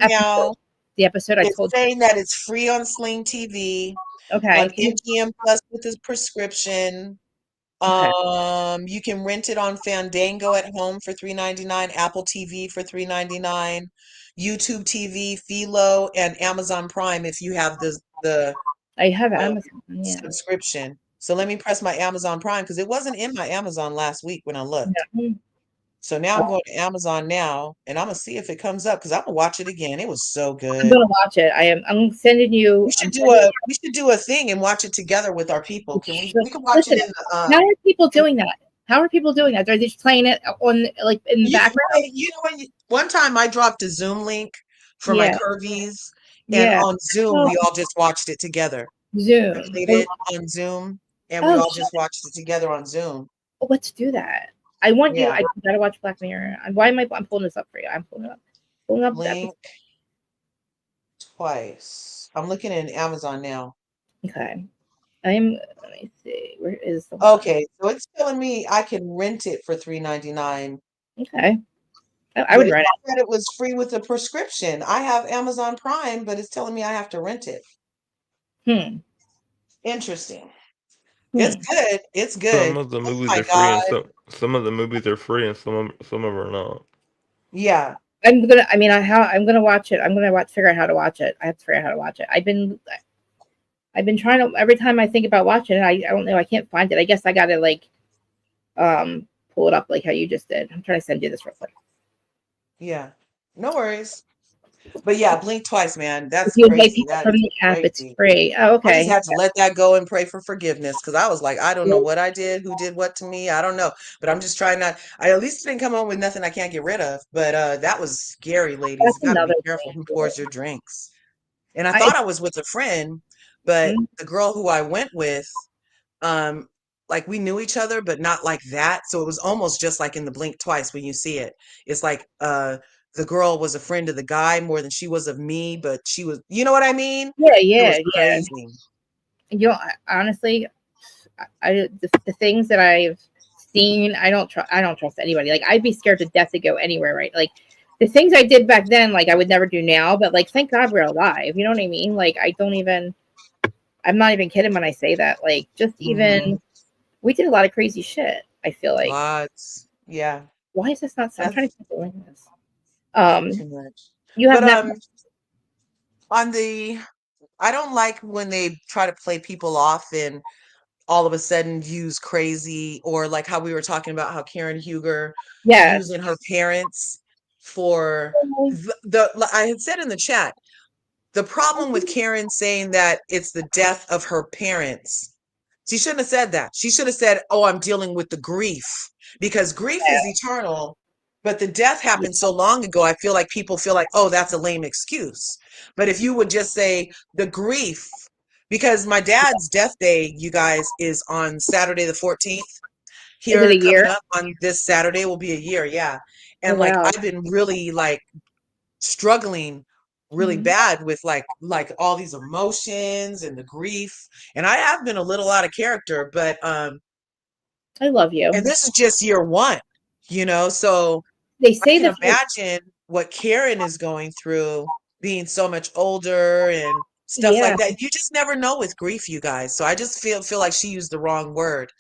S2: now.
S1: The episode I told you.
S2: Saying that it's free on Sling TV.
S1: Okay.
S2: On MGM Plus with his prescription. You can rent it on Fandango at home for $3.99, Apple TV for $3.99, YouTube TV, Philo, and Amazon Prime if you have the
S1: I have Amazon
S2: subscription. So let me press my Amazon Prime because it wasn't in my Amazon last week when I looked.
S1: Yeah.
S2: So now I'm going to Amazon now, and I'm gonna see if it comes up because I'm gonna watch it again. It was so good.
S1: I'm gonna watch it. I'm sending you.
S2: We should do a thing and watch it together with our people. Can we? We can watch it in the.
S1: How are people doing that? Are they just playing it on in the background?
S2: One time I dropped a Zoom link for my Curvies, and on Zoom we all just watched it together.
S1: Zoom.
S2: We played it on Zoom, and we all just watched it together on Zoom.
S1: Oh, let's do that. I want you. I gotta watch Black Mirror. Why am I'm pulling this up for you? I'm pulling it up.
S2: Blink twice. I'm looking in Amazon now.
S1: Okay. Let me see. Where is the
S2: Okay, so it's telling me I can rent it for $3.99.
S1: Okay. I would rent it.
S2: I said it was free with a prescription. I have Amazon Prime, but it's telling me I have to rent it. Interesting. It's good. It's good.
S3: Some of the movies are free, and some of the movies are free, and some of them are not.
S2: Yeah,
S1: I'm gonna watch it. I'm gonna figure out how to watch it. I have to figure out how to watch it. I've been trying to. Every time I think about watching it, I don't know. I can't find it. I guess I gotta pull it up like how you just did. I'm trying to send you this real quick.
S2: Yeah, no worries. But yeah, Blink twice, man. That's crazy.
S1: From the app, it's free. Oh, okay.
S2: I just had to let that go and pray for forgiveness because I was like, I don't know what I did, who did what to me. I don't know. But I'm just trying not. I at least didn't come home with nothing I can't get rid of. But that was scary, ladies. You gotta be careful who pours your drinks. And I thought I was with a friend, but the girl who I went with, we knew each other, but not like that. So it was almost just like in the Blink twice when you see it. It's like the girl was a friend of the guy more than she was of me, but she was, you know what I mean?
S1: Yeah. Honestly, the things that I've seen, I don't trust anybody. Like I'd be scared to death to go anywhere, right? Like the things I did back then, like I would never do now, but like thank God we're alive. You know what I mean? Like I'm not even kidding when I say that. Like just even we did a lot of crazy shit. I feel like
S2: lots. Yeah.
S1: Why is this not? I'm trying to keep doing this.
S2: Too much.
S1: You have
S2: on the, I don't like when they try to play people off and all of a sudden use crazy, or like how we were talking about how Karen Huger
S1: Yes.
S2: using her parents for I had said in the chat, the problem with Karen saying that it's the death of her parents, she shouldn't have said that. She should have said, oh, I'm dealing with the grief, because grief is eternal. But the death happened so long ago, I feel like people feel like, oh, that's a lame excuse. But if you would just say the grief, because my dad's death day, you guys, is on Saturday the 14th.
S1: Is it
S2: Here
S1: a
S2: coming
S1: year?
S2: up on this Saturday will be a year, yeah.
S1: Oh,
S2: And like
S1: wow.
S2: I've been really like struggling really bad with like all these emotions and the grief, and I have been a little out of character, but
S1: I love you.
S2: and this is just year one, so
S1: They
S2: I
S1: say
S2: can
S1: the
S2: imagine what Karen is going through, being so much older and stuff
S1: yeah.
S2: like that. You just never know with grief, you guys. So I just feel like she used the wrong word.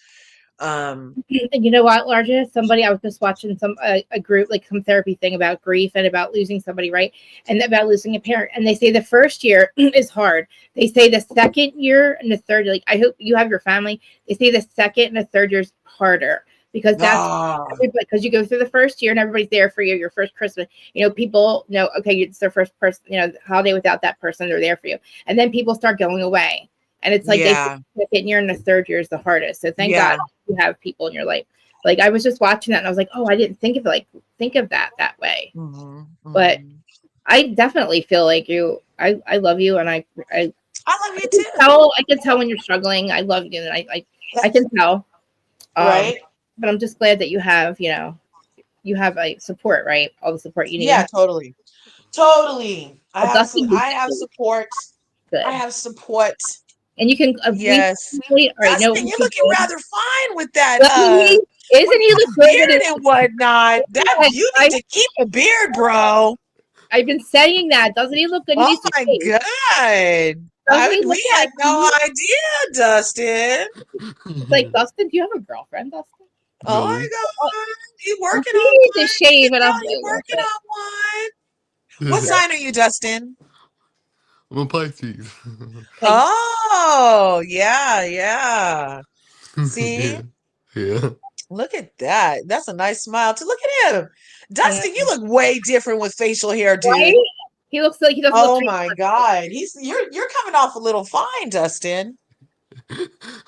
S1: And you know what, Largest? Somebody, I was just watching a group, like some therapy thing about grief and about losing somebody, right? And about losing a parent. And they say the first year is hard. They say the second year and the third, like, I hope you have your family. They say the second and the third year is harder, because that's because you go through the first year and everybody's there for you, your first Christmas. People know, okay, it's their first person, holiday without that person, they're there for you. And then people start going away. And it's like
S2: yeah,
S1: the second year and the third year is the hardest. So thank God you have people in your life. Like, I was just watching that and I was like, oh, I didn't think of that way. But I definitely feel like you. I love you, and I
S2: love you too.
S1: I can tell when you're struggling. I love you, and I can tell.
S2: Right?
S1: But I'm just glad that you have like support, right? All the support you need.
S2: Yeah, totally. I
S1: Well,
S2: have support.
S1: good.
S2: I have support.
S1: And you can
S2: Yes.
S1: all right. No,
S2: Dustin, you're looking rather fine with that
S1: isn't he look good
S2: beard and whatnot. You need to keep a beard, bro.
S1: I've been saying that. Doesn't he look good? He
S2: Oh
S1: needs to
S2: my
S1: shave.
S2: God. We had no idea, Dustin.
S1: It's like, Dustin, do you have a girlfriend, Dustin?
S2: Oh
S3: No.
S2: my God. You working
S1: He
S2: on
S1: needs
S2: one.
S1: to shave, and I'm
S2: You
S1: like,
S2: working on one. What sign are you, Dustin?
S3: I'm a Pisces.
S2: Oh, yeah. See?
S3: Yeah.
S2: Look at that. That's a nice smile too. Look at him. Dustin, you look way different with facial hair, dude.
S1: Right? He looks like he doesn't
S2: Oh
S1: look
S2: my God. You're coming off a little fine, Dustin.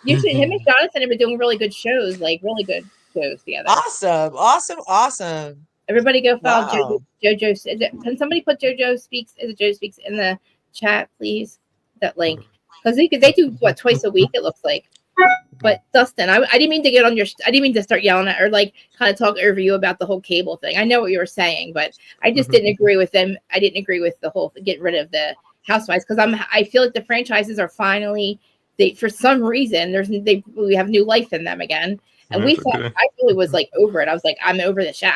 S1: Usually him and Jonathan have been doing really good shows, like really good shows together.
S2: Awesome.
S1: Everybody go follow
S2: Wow.
S1: JoJo. Can somebody put JoJo Speaks in the chat, please? That link. Because they do what, twice a week, it looks like. But Dustin, I didn't mean to I didn't mean to start yelling at or like kind of talk over you about the whole cable thing. I know what you were saying, but I just didn't agree with them. I didn't agree with the whole get rid of the housewives, because I feel like the franchises are finally, for some reason we have new life in them again. And
S3: That's okay.
S1: I really was like over it. I was like, I'm over the shit.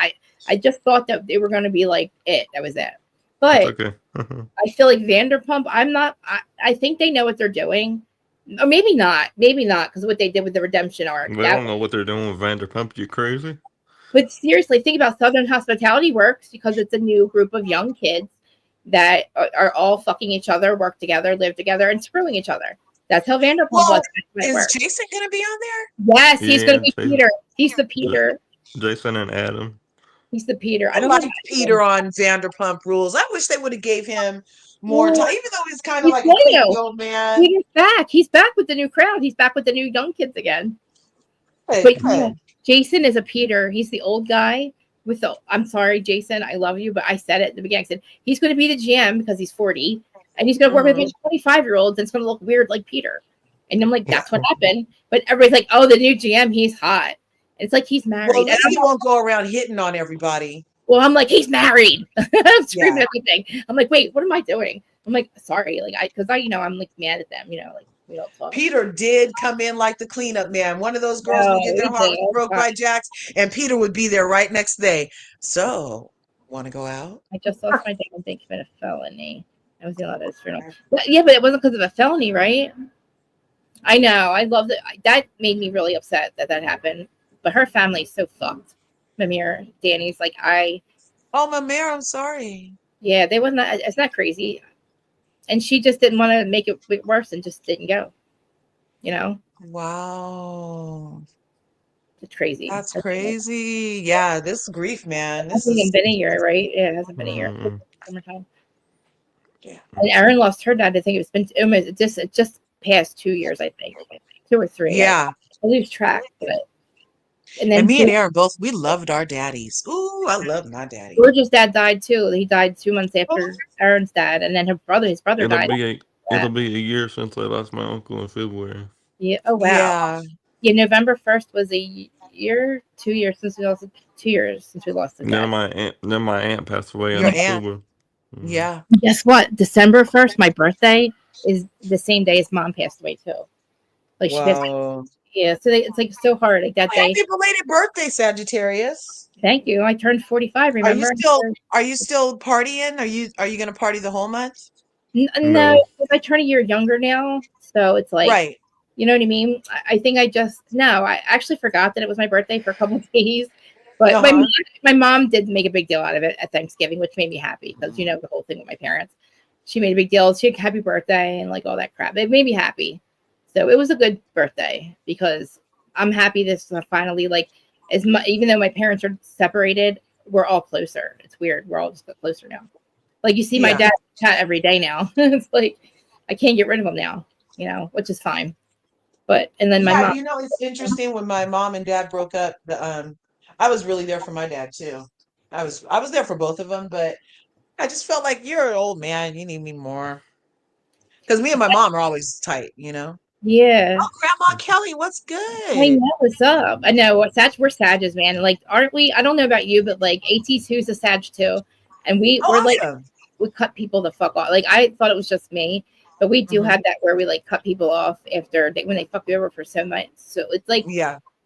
S1: I just thought that they were going to be like it. That was it. But
S3: okay.
S1: I feel like Vanderpump, I think they know what they're doing. Or maybe not, because what they did with the redemption arc.
S3: They don't know what they're doing with Vanderpump. You crazy?
S1: But seriously, think about Southern Hospitality works because it's a new group of young kids that are all fucking each other, work together, live together, and screwing each other. That's how Vanderpump was.
S2: Is Jason going to be on there?
S1: Yes, he's going to be Peter. He's the Peter.
S3: Jason and Adam.
S1: He's the Peter.
S2: I like Peter on Vanderpump Rules. I wish they would have gave him more time, even though he's kind of like a creepy old man.
S1: Peter's back. He's back with the new crowd. He's back with the new young kids again. But yeah, Jason is a Peter. He's the old guy with the. I'm sorry, Jason. I love you, but I said it at the beginning. I said he's going to be the GM because he's 40, and he's going to work with a bunch of 25-year-olds, and it's going to look weird like Peter. And I'm like, that's what happened. But everybody's like, oh, the new GM, he's hot. It's like he's married.
S2: Well, he won't go around hitting on everybody.
S1: Well, I'm like, he's married. I'm screaming everything. I'm like, wait, what am I doing? I'm like, sorry, like I'm like mad at them, like we don't talk.
S2: Peter did come in like the cleanup man. One of those girls would get their heart broke by Jax, and Peter would be there right next day. So, want to go out?
S1: I just lost my dad and think it's a felony. I was allowed to funeral. Yeah, but it wasn't because of a felony, right? I know. I love that. That made me really upset that happened. But her family's so fucked. Mimir, Danny's like,
S2: Oh, Mimir, I'm sorry.
S1: Yeah, they wasn't. It's not crazy. And she just didn't want to make it worse and just didn't go. You know?
S2: Wow.
S1: It's crazy.
S2: That's crazy. Yeah, this grief, man.
S1: It
S2: This
S1: hasn't
S2: is
S1: been a year, right? Yeah, it hasn't been a year.
S3: Mm-mm.
S1: Summertime.
S2: Yeah.
S1: And Erin lost her dad. I think it's been almost it just past 2 years, I think. 2 or 3.
S2: Yeah.
S1: I lose track, but and then
S2: And me and Aaron both, we loved our daddies. Ooh, I love my daddy.
S1: George's dad died too. He died 2 months after Erin's dad, and then his brother died.
S3: It'll be a year since I lost my uncle in February.
S1: Yeah. Oh wow.
S2: Yeah.
S1: Yeah. November 1st was a year, 2 years since we lost. 2 years since we lost his dad.
S3: Then my aunt passed away in
S2: Your aunt.
S3: October.
S2: Yeah.
S1: Guess what? December 1st, my birthday, is the same day as Mom passed away too. Like she passed.
S2: Whoa.
S1: Yeah. So it's like so hard. Like that day.
S2: Happy belated birthday, Sagittarius.
S1: Thank you. I turned 45. Remember?
S2: Are you still partying? Are you gonna party the whole month?
S1: No, because I turn a year younger now, so it's like,
S2: Right.
S1: you know what I mean? I think I actually forgot that it was my birthday for a couple of days, but my mom did make a big deal out of it at Thanksgiving, which made me happy because you know the whole thing with my parents. She made a big deal. She had happy birthday and like all that crap. It made me happy, so it was a good birthday because I'm happy this finally like even though my parents are separated, we're all closer. It's weird. We're all just closer now. Like you see my dad chat every day now. It's like I can't get rid of him now, you know, which is fine. But and then my mom.
S2: You know, it's interesting when my mom and dad broke up. I was really there for my dad too. I was there for both of them, but I just felt like you're an old man. You need me more. Because me and my mom are always tight, you know.
S1: Yeah.
S2: Oh, Grandma Kelly, what's good?
S1: I know what's up. I know we're Sages, man. Like, aren't we? I don't know about you, but like AT2's a Sag too, and we're
S2: awesome.
S1: like we cut people the fuck off. Like I thought it was just me, but we do have that where we like cut people off after when they fuck you over for so much. So it's like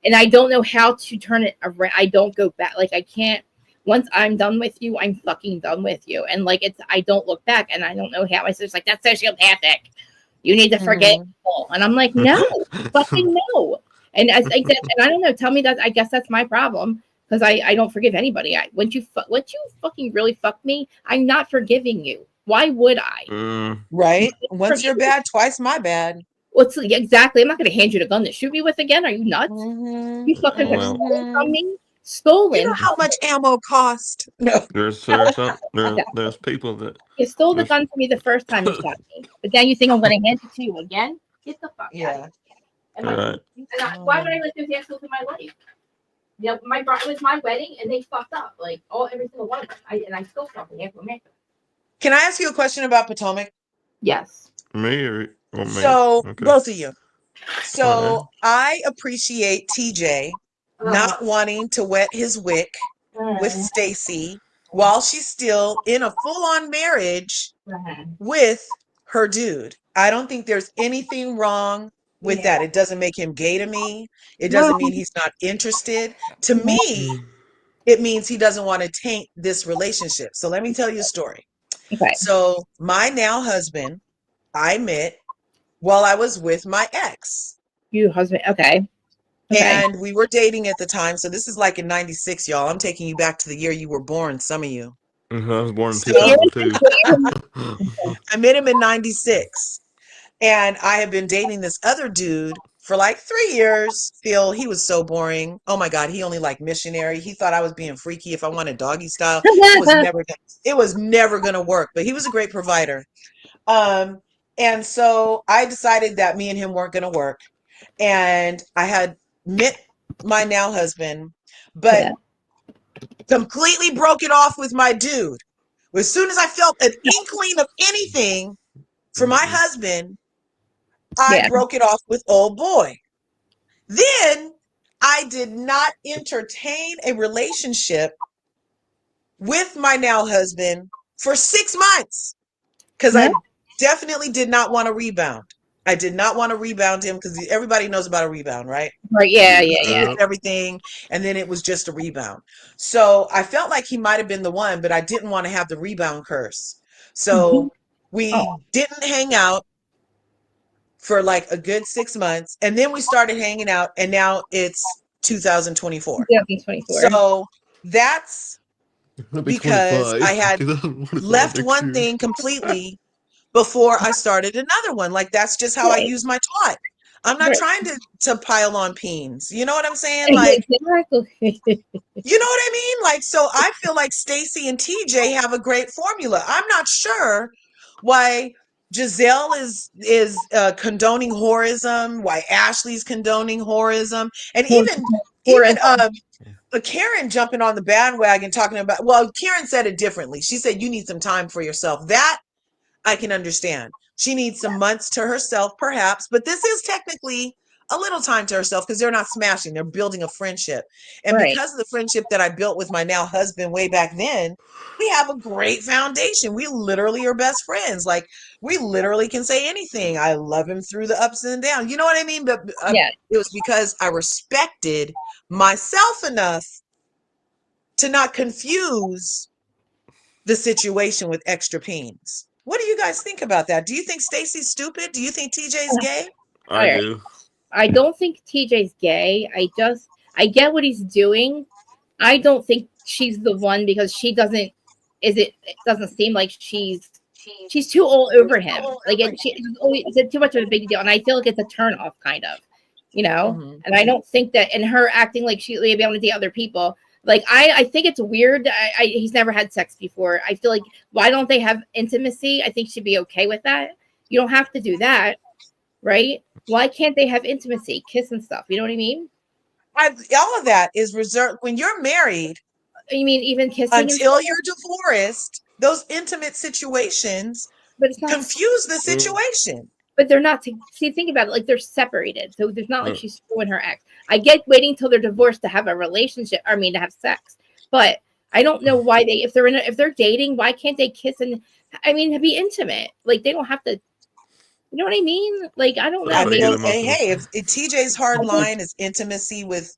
S1: and I don't know how to turn it around. I don't go back. Like I can't. Once I'm done with you, I'm fucking done with you. And like I don't look back, and I don't know how. I said, like that's sociopathic. You need to forget people. And I'm like, no, fucking no. And I think that, and I don't know. Tell me that. I guess that's my problem because I don't forgive anybody. Once you fucking really fuck me, I'm not forgiving you. Why would I?
S2: Right. Once you're bad, twice my bad.
S1: Exactly. I'm not going to hand you the gun to shoot me with again. Are you nuts? You fuckers have stolen from me. Stolen.
S2: You know how much ammo cost? No.
S3: There's people that
S1: you stole the gun from me the first time you shot me, but then you think I'm going to hand it to you again? Get the fuck out. Why would I let those assholes in my life? You know, it was my wedding, and they fucked up like every single one of them. I still fucking have them.
S2: Can I ask you a question about Potomac?
S1: Yes.
S3: Me or me?
S2: So both of you. So I appreciate TJ not wanting to wet his wick with Stacy while she's still in a full-on marriage with her dude. I don't think there's anything wrong with that. It doesn't make him gay to me. It doesn't mean he's not interested. To me, it means he doesn't want to taint this relationship. So let me tell you a story.
S1: Okay.
S2: So my now husband, I met while I was with my ex.
S1: You husband, okay.
S2: And we were dating at the time. So this is like in 96, y'all. I'm taking you back to the year you were born, some of you.
S3: I was born in 2002.
S2: I met him in 96. And I have been dating this other dude for like 3 years. Phil, he was so boring. Oh my God, he only liked missionary. He thought I was being freaky if I wanted doggy style. It was never gonna work, but he was a great provider. And so I decided that me and him weren't gonna work. And I had met my now husband, but completely broke it off with my dude. As soon as I felt an inkling of anything for my husband, I broke it off with old boy. Then I did not entertain a relationship with my now husband for 6 months because I definitely did not want to rebound. I did not want to rebound him because everybody knows about a rebound, right?
S1: Right. Yeah.
S2: Everything. And then it was just a rebound. So I felt like he might have been the one, but I didn't want to have the rebound curse. So we didn't hang out for like a good 6 months. And then we started hanging out, and now it's 2024. So that's because I had left one thing completely before I started another one. Like, that's just how I
S1: Right.
S2: use my twat. I'm not
S1: Right.
S2: trying to pile on peens. You know what I'm saying? Like,
S1: Exactly.
S2: you know what I mean? Like, so I feel like Stacy and TJ have a great formula. I'm not sure why Giselle is condoning whorism, why Ashley's condoning whorism, and even Karen jumping on the bandwagon talking about. Well, Karen said it differently. She said you need some time for yourself. That I can understand. She needs some months to herself, perhaps, but this is technically a little time to herself because they're not smashing. They're building a friendship. And
S1: Right.
S2: because of the friendship that I built with my now husband way back then, we have a great foundation. We literally are best friends. Like, we literally can say anything. I love him through the ups and downs. You know what I mean? But
S1: Yeah.
S2: it was because I respected myself enough to not confuse the situation with extra peens. What do you guys think about that? Do you think Stacy's stupid? Do you think TJ's gay?
S3: I do.
S1: I don't think TJ's gay. I get what he's doing. I don't think she's the one because she doesn't. It doesn't seem like she's too all over him. Like it's too much of a big deal, and I feel like it's a turn off, kind of, you know.
S2: Mm-hmm.
S1: And I don't think that, and her acting like she may be able to date other people. Like I think it's weird. He's never had sex before. I feel like why don't they have intimacy? I think she'd be okay with that. You don't have to do that, right? Why can't they have intimacy, kiss and stuff? You know what I mean?
S2: All of that is reserved when you're married.
S1: You mean even kissing
S2: until you're divorced? Those intimate situations
S1: but it's not
S2: confuse the situation.
S1: But they're not. See, think about it. Like they're separated, so there's not like she's screwing her ex. I get waiting till they're divorced to have a relationship. I mean, to have sex. But I don't know why if they're dating, why can't they kiss and be intimate? Like they don't have to. You know what I mean? Like I don't know.
S2: Hey, if TJ's hard line is intimacy with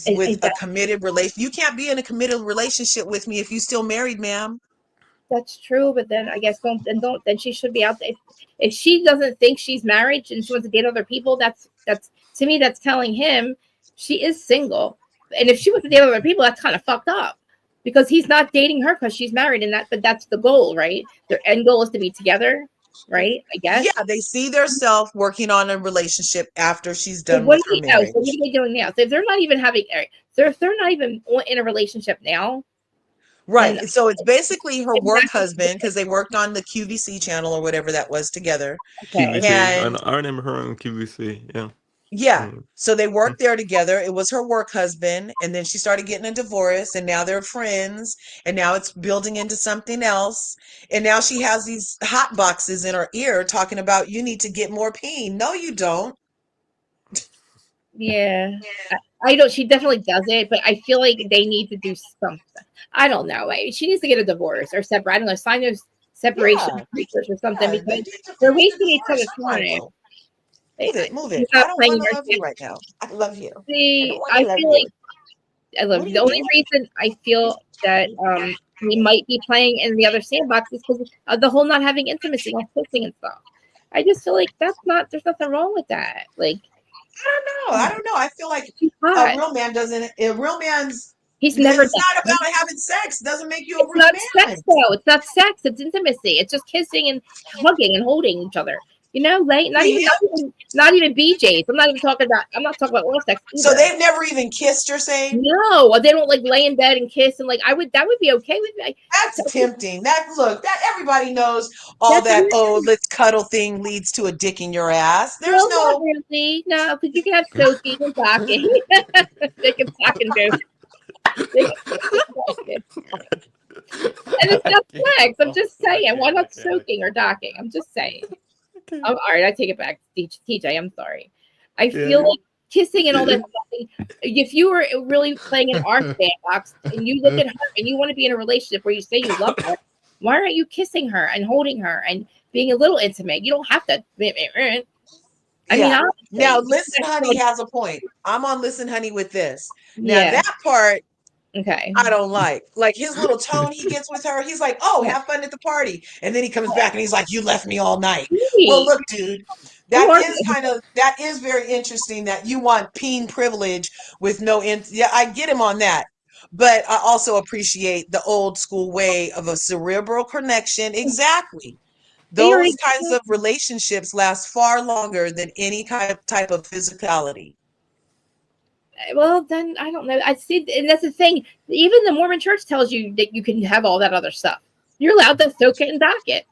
S2: a committed relation, you can't be in a committed relationship with me if you still married, ma'am.
S1: That's true, but then I guess then she should be out there. If she doesn't think she's married and she wants to date other people, that's to me that's telling him she is single. And if she wants to date other people, that's kind of fucked up because he's not dating her because she's married, but that's the goal, right? Their end goal is to be together, right? I guess.
S2: Yeah, they see themselves working on a relationship after she's done with her marriage.
S1: So what are they doing now? So if they're not even if they're not even in a relationship now.
S2: Right. So it's basically her work husband because they worked on the QVC channel or whatever that was together.
S3: QVC. And I remember her on QVC. Yeah.
S2: Yeah. So they worked there together. It was her work husband. And then she started getting a divorce. And now they're friends. And now it's building into something else. And now she has these hot boxes in her ear talking about you need to get more peen. No, you don't.
S1: Yeah. I don't. She definitely does it, but I feel like they need to do something. I don't know. She needs to get a divorce or separate. I don't know. Sign those separation papers or something because they're wasting each other's time.
S2: Move it. I don't want to love you right now. I love you.
S1: See, I feel like I love you. The only reason I feel that we might be playing in the other sandbox is because of the whole not having intimacy, not kissing and stuff. I just feel like there's nothing wrong with that. Like.
S2: I don't know. I feel like a real man doesn't. A real man's.
S1: He's never.
S2: It's not about having sex. It doesn't make you a real man.
S1: It's not sex though. It's not sex. It's intimacy. It's just kissing and hugging and holding each other. You know, like not even BJ's. I'm not talking about oral sex either.
S2: So they've never even kissed, you're saying?
S1: No, they don't like lay in bed and kiss and like that would be okay with me.
S2: That's tempting. That everybody knows all that. Oh, let's cuddle thing leads to a dick in your ass. There's
S1: not really. No, because you can have soaking and docking. They can talk and go. And it's not sex. I'm just saying. Why not soaking or docking? I'm just saying. All right, I take it back, TJ. I'm sorry. I feel like kissing and all that stuff. If you were really playing in our sandbox and you look at her and you want to be in a relationship where you say you love her, why aren't you kissing her and holding her and being a little intimate? You don't have to.
S2: Now, Listen Honey has a point. I'm on Listen Honey with this. Now, that part,
S1: okay,
S2: I don't like his little tone he gets with her. He's like, "Oh, have fun at the party," and then he comes back and he's like, "You left me all night." Well, look, dude, that is very interesting that you want peen privilege with no Yeah, I get him on that, but I also appreciate the old school way of a cerebral connection. Exactly. Those kinds of relationships last far longer than any kind of type of physicality.
S1: Well, then I don't know. I see, and that's the thing. Even the Mormon Church tells you that you can have all that other stuff. You're allowed to soak it and dock it.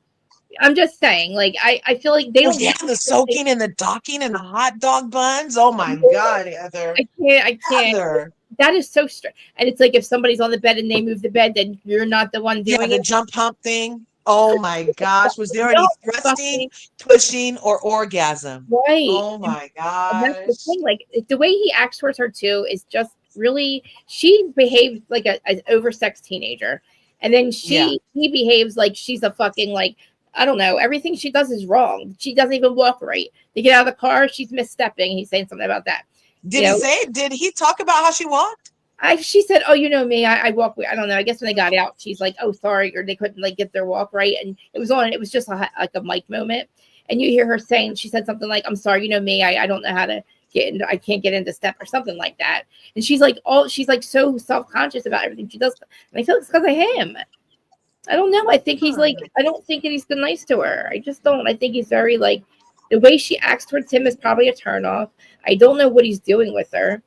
S1: I'm just saying, like, I feel like they don't.
S2: Yeah, the soaking and the docking and the hot dog buns. Oh my God, Heather!
S1: I can't.
S2: Heather.
S1: That is so strange. And it's like if somebody's on the bed and they move the bed, then you're not the one doing
S2: the
S1: it.
S2: jump hump thing. Oh my gosh, was there any thrusting, pushing, or orgasm?
S1: Right.
S2: Oh my gosh.
S1: And that's the thing. Like the way he acts towards her too is just really. She behaves like an oversexed teenager, and then he behaves like she's a fucking like. I don't know. Everything she does is wrong. She doesn't even walk right. They get out of the car, she's misstepping. He's saying something about that.
S2: Did he talk about how she walked?
S1: She said, "Oh, you know me. I walk. I don't know. I guess when they got out, she's like, oh, sorry, or they couldn't like get their walk right." And it was on. It was just like a mic moment, and you hear her saying, she said something like, "I'm sorry, you know me. I don't know how to get into. I can't get into step or something like that." And she's like, she's like so self-conscious about everything she does. And I feel it's because of him. I don't know. I think he's like. I don't think that he's been nice to her. I just don't. I think he's very like. The way she acts towards him is probably a turnoff. I don't know what he's doing with her.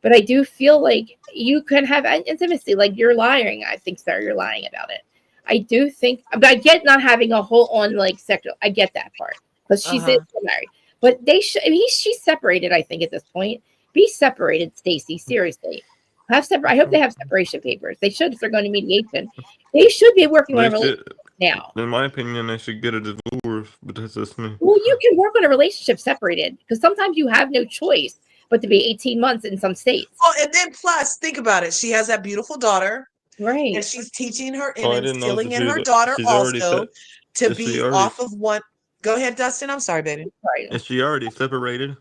S1: But I do feel like you can have intimacy. Like you're lying. I think, Sarah, you're lying about it. I do think, but I get not having a whole on like sexual. I get that part because she's married. But they should. She's separated. I think at this point, be separated, Stacy. Seriously, have separate. I hope they have separation papers. They should if they're going to mediation. They should be working on a relationship now.
S3: In my opinion, they should get a divorce. But that's just me.
S1: Well, you can work on a relationship separated because sometimes you have no choice but to be 18 months in some states.
S2: Oh, and then plus, think about it. She has that beautiful daughter.
S1: Right.
S2: And she's teaching her and instilling in her daughter to be off of one. Go ahead, Dustin. I'm sorry, baby.
S3: Is she already separated?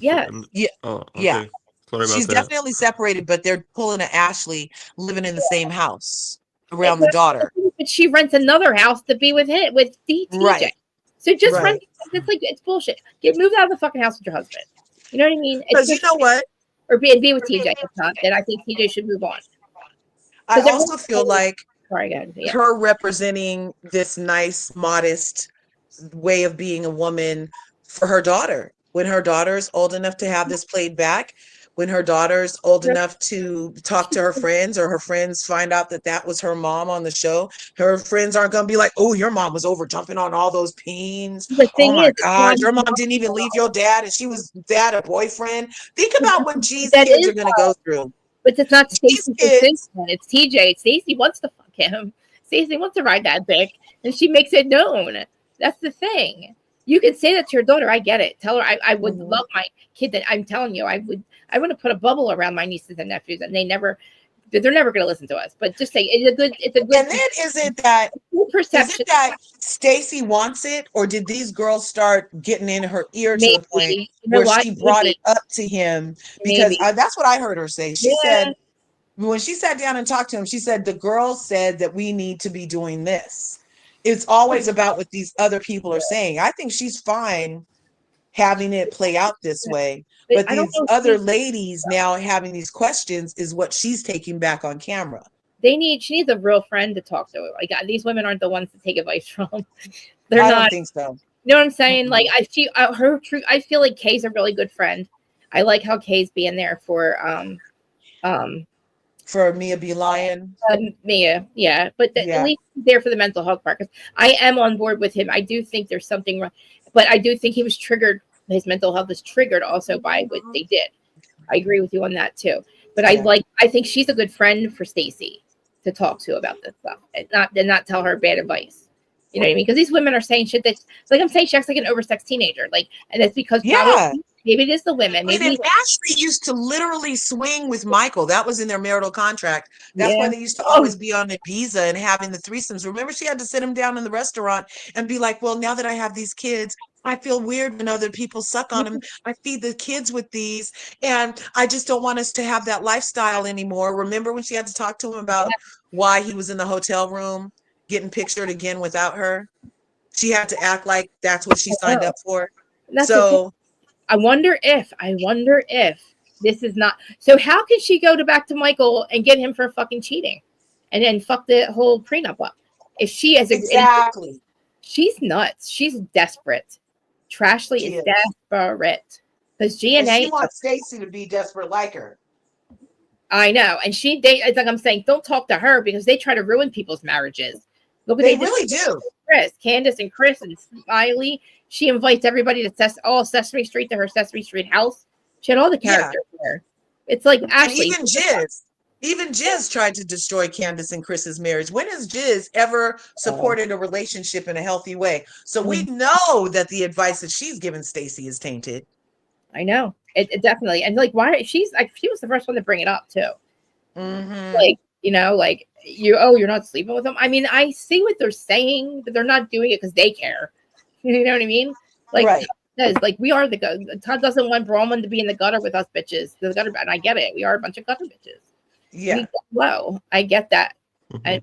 S1: Yeah.
S3: Oh, okay.
S2: Yeah.
S3: Sorry about
S2: She's
S3: that.
S2: definitely separated, but they're pulling a Ashley living in the same house around the daughter.
S1: But she rents another house to be with him, with TJ.
S2: Right.
S1: So just rent. It's like, it's bullshit. Get moved out of the fucking house with your husband. You know what I mean?
S2: Because you know what?
S1: Or be with TJ. It's not that I think TJ should move on.
S2: I also feel like
S1: her
S2: representing this nice, modest way of being a woman for her daughter. When her daughter's old enough to have this played back, when her daughter's old enough to talk to her friends, or her friends find out that was her mom on the show, her friends aren't going to be like, "Oh, your mom was over jumping on all those peens. Oh my God, your mom didn't even leave your dad and she was dad a boyfriend." Think about what G's kids are going to go through.
S1: But it's not Stacey's decision. It's TJ. Stacey wants to fuck him. Stacey wants to ride that dick, and she makes it known. That's the thing. You can say that to your daughter. I get it. Tell her I would love my kid. That I'm telling you, I want to put a bubble around my nieces and nephews, and they're never going to listen to us. But just say it's a good. And
S2: then is it that
S1: perception?
S2: Is it that Stacey wants it, or did these girls start getting in her ear to the point where she brought it up to him? Because that's what I heard her say. She said when she sat down and talked to him, she said the girls said that we need to be doing this. It's always about what these other people are saying. I think she's fine having it play out this way. But these other ladies now having these questions is what she's taking back on camera.
S1: She needs a real friend to talk to. Like these women aren't the ones to take advice from. They're
S2: I
S1: not.
S2: don't think so.
S1: You know what I'm saying? Like I feel like Kay's a really good friend. I like how Kay's being there for
S2: Mia B. Lion.
S1: Mia, yeah, but at least he's there for the mental health part. Because I am on board with him. I do think there's something wrong, but I do think he was triggered. His mental health is triggered also by what they did. I agree with you on that too. But I think she's a good friend for Stacey to talk to about this stuff, and not tell her bad advice. You know what I mean? Because these women are saying shit that's like I'm saying she acts like an oversexed teenager. Like, and it's because maybe it is the women. Maybe
S2: Ashley used to literally swing with Michael. That was in their marital contract. That's why they used to always be on Ibiza and having the threesomes. Remember, she had to sit him down in the restaurant and be like, "Well, now that I have these kids, I feel weird when other people suck on them. I feed the kids with these, and I just don't want us to have that lifestyle anymore." Remember when she had to talk to him about why he was in the hotel room getting pictured again without her? She had to act like that's what she signed up for. So
S1: I wonder if this is not. So how can she go back to Michael and get him for fucking cheating, and then fuck the whole prenup up? If she has
S2: exactly.
S1: She's nuts. She's desperate. Trashley is desperate because
S2: And
S1: GNA.
S2: she wants Stacy to be desperate like her.
S1: I know, and it's like I'm saying, don't talk to her because they try to ruin people's marriages. Look what
S2: They
S1: did
S2: really
S1: to
S2: do.
S1: Chris, Candace, and Chris, and Smiley. She invites everybody to Sesame Street to her Sesame Street house. She had all the characters there. It's like Ashley.
S2: And even Jiz tried to destroy Candace and Chris's marriage. When has Jiz ever supported a relationship in a healthy way? So we know that the advice that she's given Stacy is tainted.
S1: I know it definitely, and like why she was the first one to bring it up too.
S2: Mm-hmm.
S1: Like like you're not sleeping with them. I mean, I see what they're saying, but they're not doing it because they care. You know what I mean? Like
S2: right.
S1: Todd says, like we are Todd doesn't want Brahman to be in the gutter with us bitches. The gutter, and I get it. We are a bunch of gutter bitches.
S2: Yeah.
S1: Low. I get that. And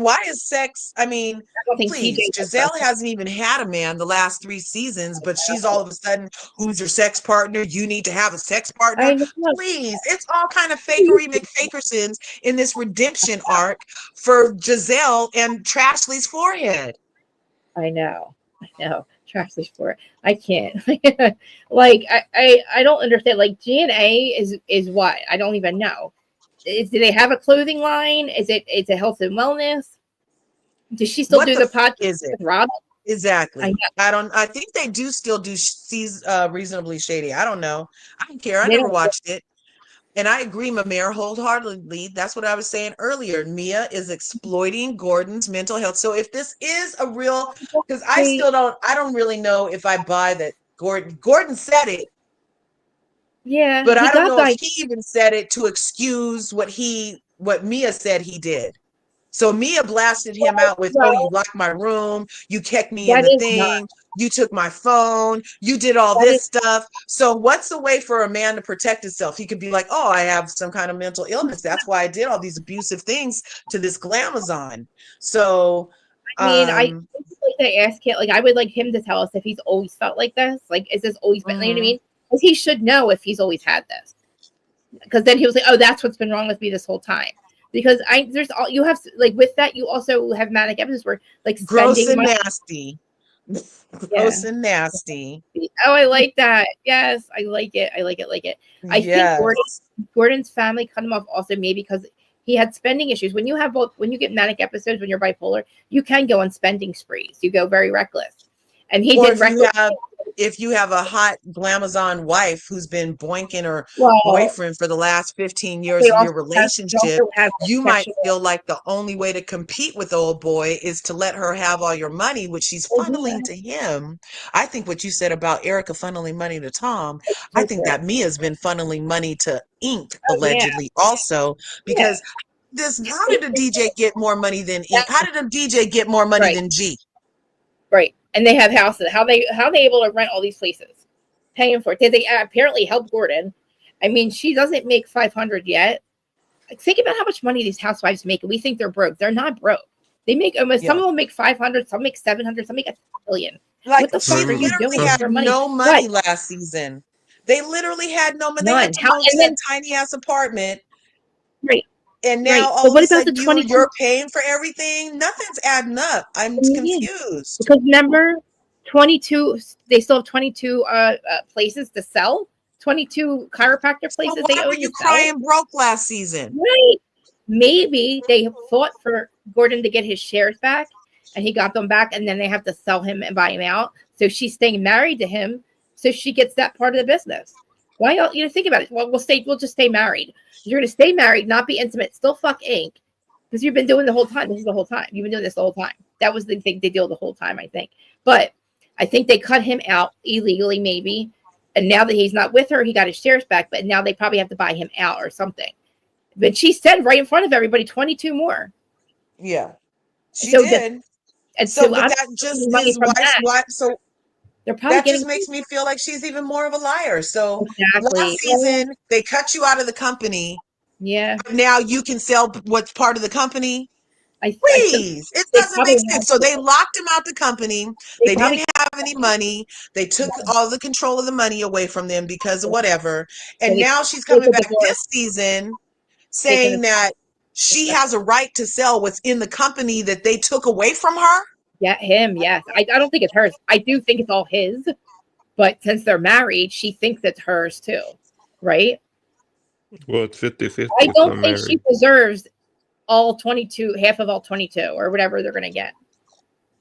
S2: why is sex? I mean, please, Giselle hasn't even had a man the last 3 seasons, but she's all of a sudden, who's your sex partner? You need to have a sex partner. Please, it's all kind of fakery McFakersons in this redemption arc for Giselle and Trashley's forehead.
S1: I know. Trashley's forehead. I can't. Like I don't understand. Like GNA is what? I don't even know. Do they have a clothing line? Is it health and wellness? Does she still do the podcast with Rob?
S2: Exactly. I think they do still do Reasonably Shady. I don't know. I don't care. I never watched it. And I agree, Mamere, wholeheartedly. That's what I was saying earlier. Mia is exploiting Gordon's mental health. So if this is a real, because I don't really know if I buy that Gordon said it.
S1: Yeah.
S2: But I don't know if he even said it to excuse what Mia said he did. So Mia blasted him out with, you locked my room, you kicked me in the thing, you took my phone, you did all this stuff. So what's the way for a man to protect himself? He could be like, I have some kind of mental illness. That's why I did all these abusive things to this glamazon. So
S1: I mean, I like to ask him, like I would like him to tell us if he's always felt like this. Like, is this always been, you know what I mean? Because he should know if he's always had this. Because then he was like, that's what's been wrong with me this whole time. Because you have like with that, you also have manic episodes where like
S2: gross and nasty. Gross and nasty.
S1: Oh, I like that. Yes, I like it. I think Gordon's family cut him off also maybe because he had spending issues. When you get manic episodes, when you're bipolar, you can go on spending sprees. You go very reckless. And he did reckless.
S2: If you have a hot glamazon wife who's been boinking her boyfriend for the last 15 years of your relationship, you might feel like the only way to compete with old boy is to let her have all your money, which she's funneling to him. I think what you said about Erica funneling money to Tom, I think that Mia's been funneling money to Ink allegedly also, because how did a DJ get more money than Ink? How did a DJ get more money than G?
S1: Right. And they have houses. How they able to rent all these places? Paying for it. They apparently help Gordon. I mean, she doesn't make 500 yet. Think about how much money these housewives make. We think they're broke. They're not broke. They make almost some of them make 500, some make 700, some make $1 billion.
S2: Like,
S1: what the fuck are you doing
S2: had no money last season. They literally had no money. They had to move to that tiny ass apartment.
S1: Right.
S2: And now all of a sudden you're paying for everything. Nothing's adding up. I'm confused.
S1: Because remember, 22. They still have 22 places to sell. 22 chiropractor places.
S2: So why were you crying broke last season?
S1: Right. Maybe they fought for Gordon to get his shares back, and he got them back, and then they have to sell him and buy him out. So she's staying married to him, so she gets that part of the business. Why else? Think about it. Well, we'll just stay married. You're going to stay married, not be intimate, still fuck Ink, because you've been doing the whole time. This is the whole time. You've been doing this the whole time. That was the thing they did the whole time, I think. But I think they cut him out illegally, maybe. And now that he's not with her, he got his shares back. But now they probably have to buy him out or something. But she said right in front of everybody, 22 more.
S2: Yeah, she did.
S1: And
S2: so that just is why. So
S1: they're probably
S2: that just makes me feel like she's even more of a liar. So last season they cut you out of the company.
S1: Yeah.
S2: Now you can sell what's part of the company. Please, it doesn't make sense. So they locked him out the company. They didn't have any money. They took all the control of the money away from them because of whatever. And now she's coming back this season saying that she has a right to sell what's in the company that they took away from her.
S1: Yeah, him. Yes, I don't think it's hers. I do think it's all his, but since they're married, she thinks it's hers too, right?
S3: Well, it's 50-50
S1: I
S3: if
S1: don't
S3: they're
S1: think she
S3: married.
S1: deserves all 22, half of all 22, or whatever they're gonna get.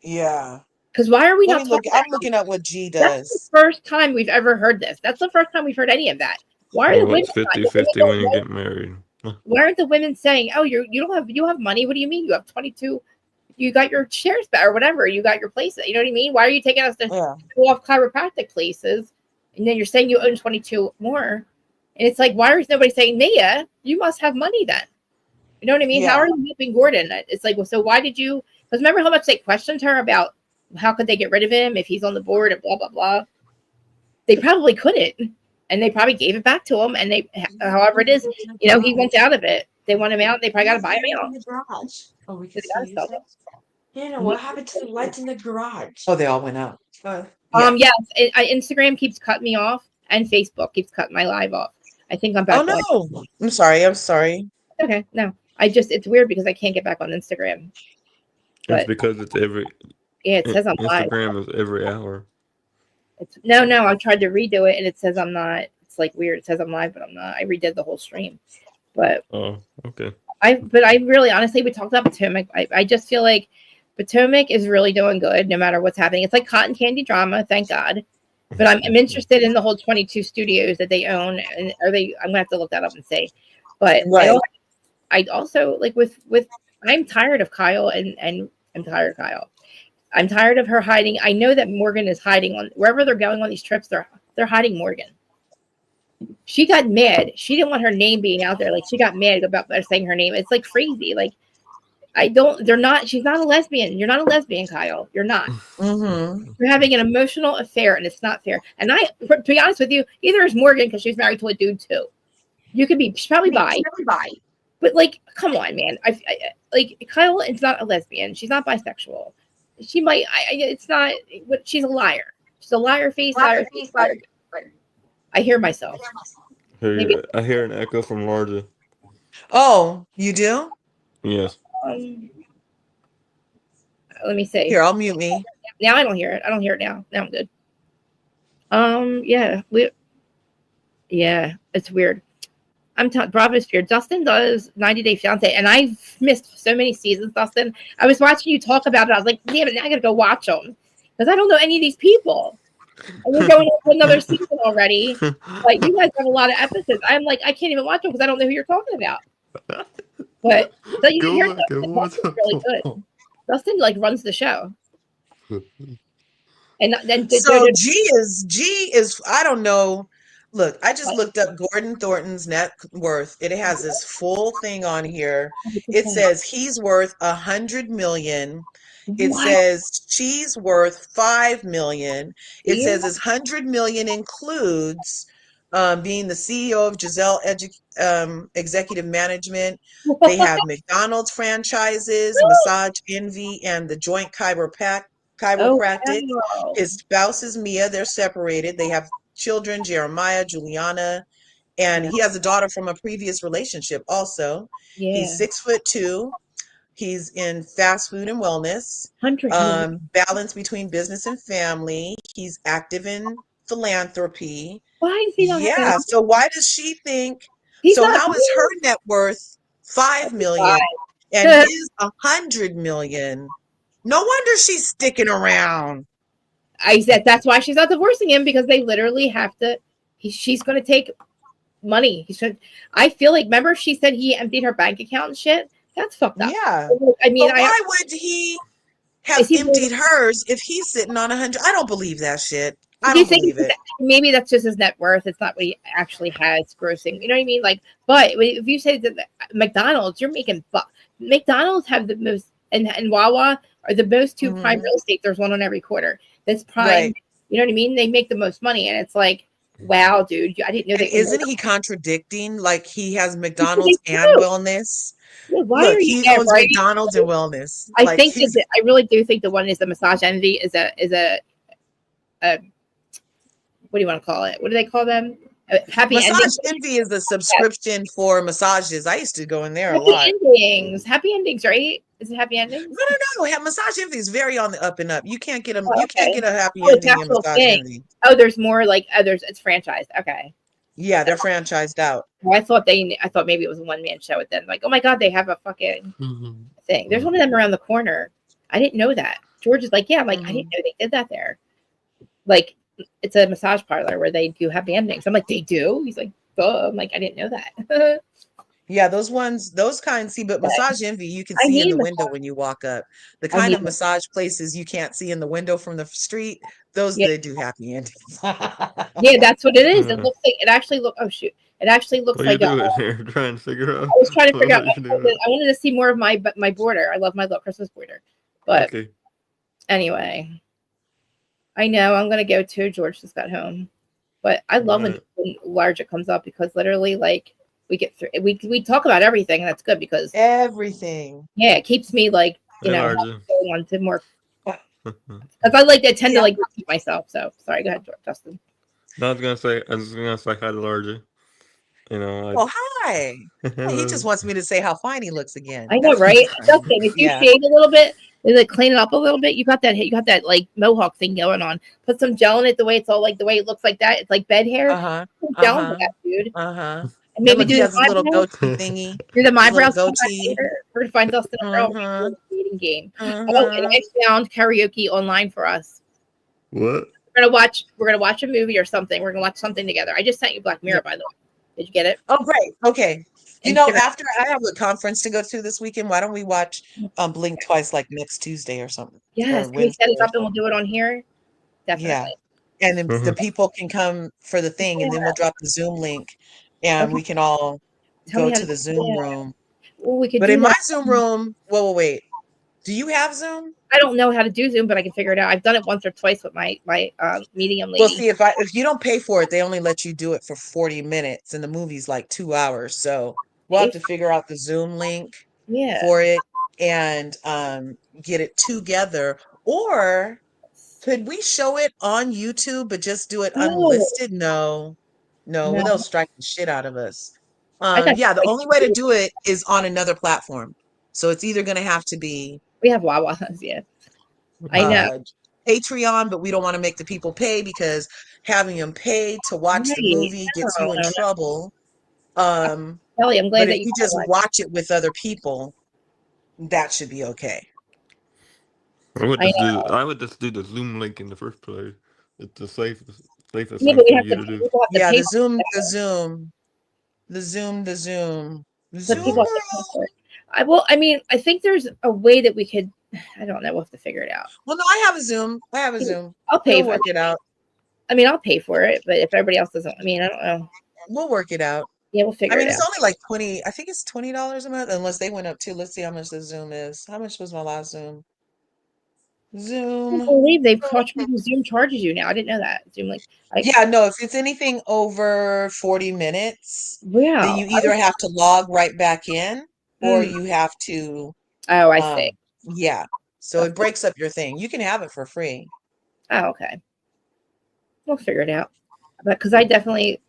S2: Yeah.
S1: Because why are we
S2: Let
S1: not
S2: me look.
S1: talking
S2: I'm
S1: about
S2: looking at what G
S1: That's the
S2: does.
S1: first time we've ever heard this. That's the first time we've heard any of that. Why are the
S3: Well,
S1: women
S3: it's
S1: not? The women
S3: 50-50 when
S1: don't
S3: you
S1: know.
S3: get married.
S1: Why aren't the women saying, "Oh, you have money? What do you mean you have 22? You got your shares back or whatever. You got your place. You know what I mean? Why are you taking us to
S2: Yeah.
S1: go off chiropractic places, and then you're saying you own 22 more? And it's like, why is nobody saying, Nia, you must have money then? You know what I mean? How
S2: Yeah.
S1: are you helping Gordon? It's like, well, so why did you? Because remember how much they questioned her about how could they get rid of him if he's on the board and blah blah blah. They probably couldn't, and they probably gave it back to him. And they, however it is, he went out of it. They want him out. They probably got to buy him out.
S4: In the garage. Oh, we
S1: They
S4: can
S1: gotta
S4: still use
S1: sell
S4: that.
S1: them.
S4: Yeah, what happened to the lights in the garage?
S2: Oh, they all went out. Yeah.
S1: Yes, Instagram keeps cutting me off, and Facebook keeps cutting my live off. I think I'm back.
S2: Oh no. I'm sorry. I'm sorry.
S1: Okay, no, it's weird because I can't get back on Instagram.
S3: It's
S1: But
S3: because it's
S1: yeah, it says I'm live.
S3: Instagram is every hour.
S1: No, I tried to redo it and it says I'm not. It's like weird. It says I'm live, but I'm not. I redid the whole stream. But
S3: Oh, okay.
S1: I really honestly, we talked about Potomac. I just feel like Potomac is really doing good no matter what's happening. It's like cotton candy drama, thank God. But I'm interested in the whole 22 studios that they own, and I'm gonna have to look that up and see. But
S2: Right.
S1: I also like with I'm tired of Kyle and I'm tired of Kyle. I'm tired of her hiding. I know that Morgan is hiding on wherever they're going on these trips. They're hiding Morgan. She got mad. She didn't want her name being out there. Like she got mad about saying her name. It's like crazy. Like they're not. She's not a lesbian. You're not a lesbian, Kyle. You're not.
S2: Mm-hmm.
S1: You're having an emotional affair, and it's not fair. And to be honest with you, either is Morgan because she's married to a dude too. You could be she's probably bi. But like, come on, man. I like Kyle is not a lesbian. She's not bisexual. She might. It's not. She's a liar. She's a liar face. Liar face. Liar. I hear myself.
S3: I hear an echo from Larger.
S2: Oh, you do?
S3: Yes.
S1: Let me see.
S2: Here, I'll mute me.
S1: Now I don't hear it. I don't hear it now. Now I'm good. Yeah, it's weird. Bravo's fear. Dustin does 90 Day Fiance, and I've missed so many seasons, Dustin. I was watching you talk about it. I was like, damn it, now I gotta go watch them because I don't know any of these people. And we're going into another season already. Like you guys have a lot of episodes. I'm like, I can't even watch them because I don't know who you're talking about. But so you can hear Dustin's really good. Dustin like runs the show. And then
S2: so G is I don't know. Look, I just looked up Gordon Thornton's net worth. It has this full thing on here. It says he's worth $100 million. It says she's worth $5 million. It says his $100 million includes being the CEO of Giselle Executive Management. They have McDonald's franchises, Massage Envy, and the Joint Chiropractic.
S1: wow.
S2: His spouse is Mia. They're separated. They have children, Jeremiah, Juliana, and he has a daughter from a previous relationship also.
S1: Yeah.
S2: He's 6'2". He's in fast food and wellness,
S1: 100
S2: balance between business and family. He's active in philanthropy.
S1: Why is he not?
S2: Yeah. So why does she think? How is her net worth $5 million and his $100 million? No wonder she's sticking around.
S1: I said that's why she's not divorcing him because they literally have to. She's going to take money. I feel like remember she said he emptied her bank account and shit. That's fucked up.
S2: Yeah.
S1: I mean,
S2: but why would he have emptied hers if he's sitting on 100? I don't believe that shit. I don't believe it.
S1: Maybe that's just his net worth. It's not what he actually has grossing. You know what I mean? Like, but if you say that McDonald's, you're making McDonald's have the most, and Wawa are the most two prime real estate. There's one on every quarter. That's prime. Right. You know what I mean? They make the most money, and it's like, wow, dude, I didn't know that.
S2: Isn't he contradicting? Like he has McDonald's and wellness.
S1: Yeah,
S2: Look, he owns McDonald's and wellness.
S1: I think I really do think the one is the Massage Envy is a what do you want to call it? What do they call them? Happy
S2: Massage Envy is a subscription for massages. I used to go in there a lot.
S1: Happy endings, right? Is it happy endings?
S2: No. Massage envy is very on the up and up. You can't get a
S1: Oh,
S2: you can't get a happy
S1: it's
S2: ending in
S1: actual
S2: massage
S1: thing.
S2: envy.
S1: Oh, there's more like others. It's franchised. Okay.
S2: Yeah, they're franchised out.
S1: Well, I thought maybe it was a one man show. With them, like, oh my god, they have a fucking thing. There's one of them around the corner. I didn't know that. George is like, yeah. I'm like, I didn't know they did that there. Like, it's a massage parlor where they do happy endings. I'm like, they do? He's like, oh. I'm like, I didn't know that.
S2: Yeah, those kinds. See, but massage envy you can
S1: I
S2: see in
S1: need
S2: the window
S1: massage.
S2: when you walk up. The
S1: I
S2: kind
S1: need
S2: of massage places you can't see in the window from the street, those
S1: Yeah.
S2: they do happy endings.
S1: Yeah, that's what it is. It looks like it actually look. Oh shoot! It actually looks
S3: What are you
S1: like
S3: doing here? Trying to figure out.
S1: I was trying to figure out.
S3: What you doing?
S1: I wanted to see more of my border. I love my little Christmas border. But
S3: Okay.
S1: anyway, I know I'm gonna go too. George just got home, but I love when LRGA comes up because literally, like, we get through. We talk about everything, and that's good because
S2: Everything.
S1: yeah, it keeps me like going on to more. Because I tend to repeat myself. So sorry, go ahead, Justin.
S3: No, I was gonna say hi to Larger. You know.
S2: Oh, hi. He just wants me to say how fine he looks again.
S1: I know, right? Justin, if you shave a little bit, like clean it up a little bit, you got that like mohawk thing going on. Put some gel in it, the way it's all like the way it looks like that. It's like bed hair. Put gel in that, dude. And maybe do
S2: the little goatee thingy.
S1: Do the eyebrows
S2: goatee.
S1: We're gonna find Dustin a girl dating game. Oh, and I found karaoke online for us.
S3: What?
S1: We're gonna watch a movie or something. We're gonna watch something together. I just sent you Black Mirror, by the way. Did you get it?
S2: Oh, great. Okay. You know, after I have a conference to go to this weekend, why don't we watch Blink Twice like next Tuesday or something?
S1: Yes, can we set it up and we'll do it on here? Definitely.
S2: Yeah. And then the people can come for the thing, and then we'll drop the Zoom link, and we can all go to the Zoom room.
S1: Well, we could
S2: but in my Zoom room, wait. Do you have Zoom?
S1: I don't know how to do Zoom, but I can figure it out. I've done it once or twice with my medium lady.
S2: Well, see, if you don't pay for it, they only let you do it for 40 minutes, and the movie's like 2 hours. So we'll have to figure out the Zoom link for it and get it together. Or could we show it on YouTube but just do it unlisted? No, they'll strike the shit out of us. The only way to do it is on another platform. So it's either going to have to be.
S1: We have Wawas, yeah. I know.
S2: Patreon, but we don't want to make the people pay because having them pay to watch the movie gets you in trouble.
S1: Kelly, I'm glad
S2: that you just watch it with other people, that should be okay.
S3: I would just do the Zoom link in the first place. It's the safest thing for
S1: you
S3: to do.
S2: Yeah, the Zoom.
S1: I mean, I think there's a way that we could. I don't know. We'll have to figure it out.
S2: Well, no, I have a Zoom.
S1: I'll pay
S2: for it out.
S1: I mean, I'll pay for it, but if everybody else doesn't, I mean, I don't know.
S2: We'll work it out.
S1: Yeah, we'll figure it out. I mean,
S2: it's only like 20. I think it's $20 a month, unless they went up too. Let's see how much the Zoom is. How much was my last Zoom? Zoom.
S1: I believe they've charged me. Zoom charges you now. I didn't know that. Zoom
S2: no. If it's anything over 40 minutes, then you either have to log right back in, or you have to.
S1: Oh, I see.
S2: Yeah. So it breaks up your thing. You can have it for free.
S1: Oh, okay. We'll figure it out. But because I definitely,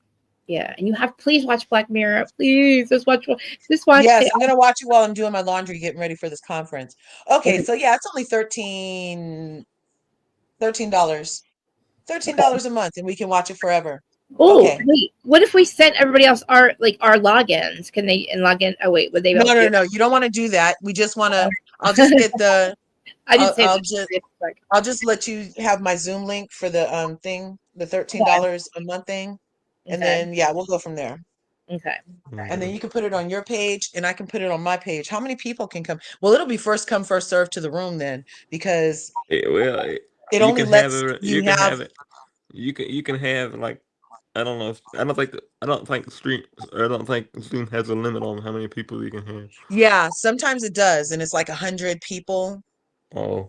S1: and you please watch Black Mirror. Please just watch.
S2: Yes, I'm gonna watch it while I'm doing my laundry, getting ready for this conference. Okay, so it's only $13. $13 a month, and we can watch it forever.
S1: Oh, wait. What if we sent everybody else our logins? Can they log in? Oh, wait. Would they?
S2: No. You don't want to do that. We just want to. I'll just get the. I'll just let you have my Zoom link for the thing, the $13 a month thing, and then we'll go from there.
S1: Okay.
S2: And then you can put it on your page, and I can put it on my page. How many people can come? Well, it'll be first come, first serve to the room then, because it only lets you have it.
S3: You can have like I don't think Zoom has a limit on how many people you can have.
S2: Yeah, sometimes it does, and it's like 100 people.
S3: Oh.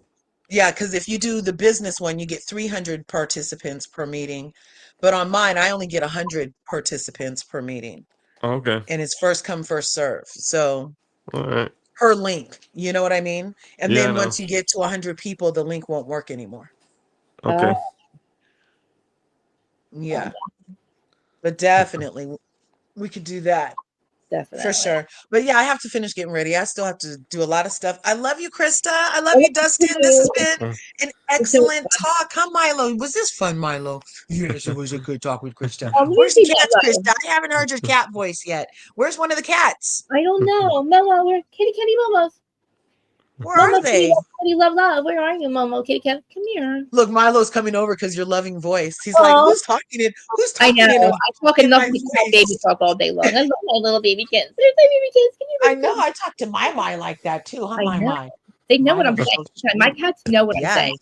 S2: Yeah, because if you do the business one, you get 300 participants per meeting. But on mine, I only get 100 participants per meeting.
S3: Okay.
S2: And it's first come, first serve. So
S3: all right.
S2: Per link, you know what I mean? And then once you get to 100 people, the link won't work anymore.
S3: Okay.
S2: Yeah. But definitely we could do that.
S1: Definitely.
S2: For sure. But yeah, I have to finish getting ready. I still have to do a lot of stuff. I love you, Krista. I love you, Dustin. This has been an excellent talk. Huh, Milo? Was this fun, Milo? Yes, it was a good talk with Krista. Where's the cats, Krista? I haven't heard your cat voice yet. Where's one of the cats?
S1: I don't know. Momo, where kitty Momo?
S2: Where are they?
S1: Kitty love. Where are you, Momo? Kitty cat, come here.
S2: Look, Milo's coming over because your loving voice. He's like, who's talking in? Who's talking
S1: I know.
S2: in?
S1: I talk enough to my baby talk all day long. I love my little baby kids. There's my baby kids. Can you
S2: I know. I talk to my like that too, huh? My.
S1: They know what I'm saying. My cats know what I'm saying.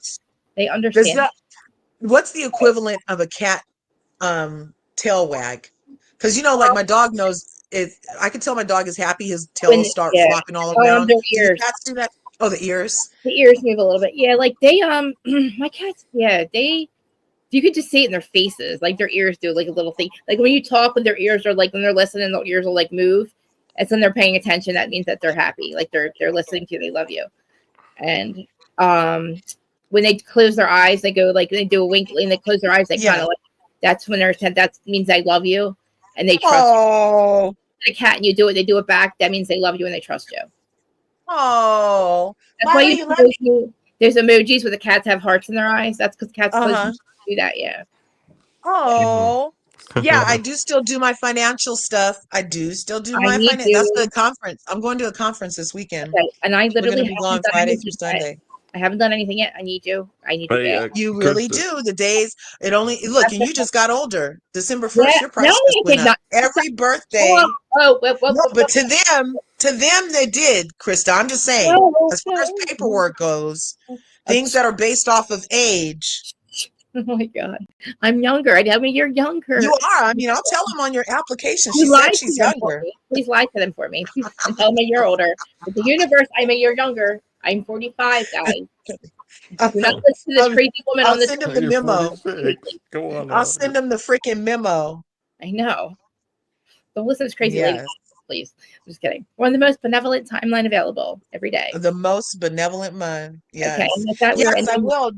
S1: They understand.
S2: What's the equivalent of a cat tail wag? Because like my dog knows it. I can tell my dog is happy. His tail will start flopping all around.
S1: Their ears.
S2: Do cats do that? Oh, the ears.
S1: The ears move a little bit. Yeah, like they my cats. Yeah, you could just see it in their faces. Like their ears do like a little thing. Like when you talk, when their ears are like when they're listening, their ears will like move. And when they're paying attention, that means that they're happy. Like they're listening to you. They love you. And when they close their eyes, they go like they do a wink, and they close their eyes. They kind of like that's when they're that means they love you and they trust you. A cat and you do it, they do it back. That means they love you and they trust you.
S2: Oh,
S1: that's why there's emojis where the cats have hearts in their eyes. That's because cats do that. Yeah.
S2: Oh, yeah. I do still do my financial stuff. I do still do my finance. That's the conference. I'm going to a conference this weekend.
S1: Okay. And I literally
S2: be gone Friday through Sunday.
S1: I haven't done anything yet. I need you.
S2: You really do. The days it only look, and you just got older. December 1st, your prices went up. Every birthday. But to them, they did, Krista. I'm just saying, as far as paperwork goes, things that are based off of age.
S1: Oh my God, I'm younger. I mean, you're younger.
S2: You are. I mean, I'll tell them on your application. She said she's younger.
S1: Please lie to them for me and tell me you're older. With the universe, I mean, you're younger. I'm 45, guys. Do not listen to this crazy woman on this.
S2: I'll send them the memo.
S3: Go on.
S2: I'll send them the freaking memo.
S1: I know. Don't listen to this crazy lady, please. I'm just kidding. We're on the most benevolent timeline available every day.
S2: The most benevolent month. Yes.
S1: Okay.
S2: Yes, I will.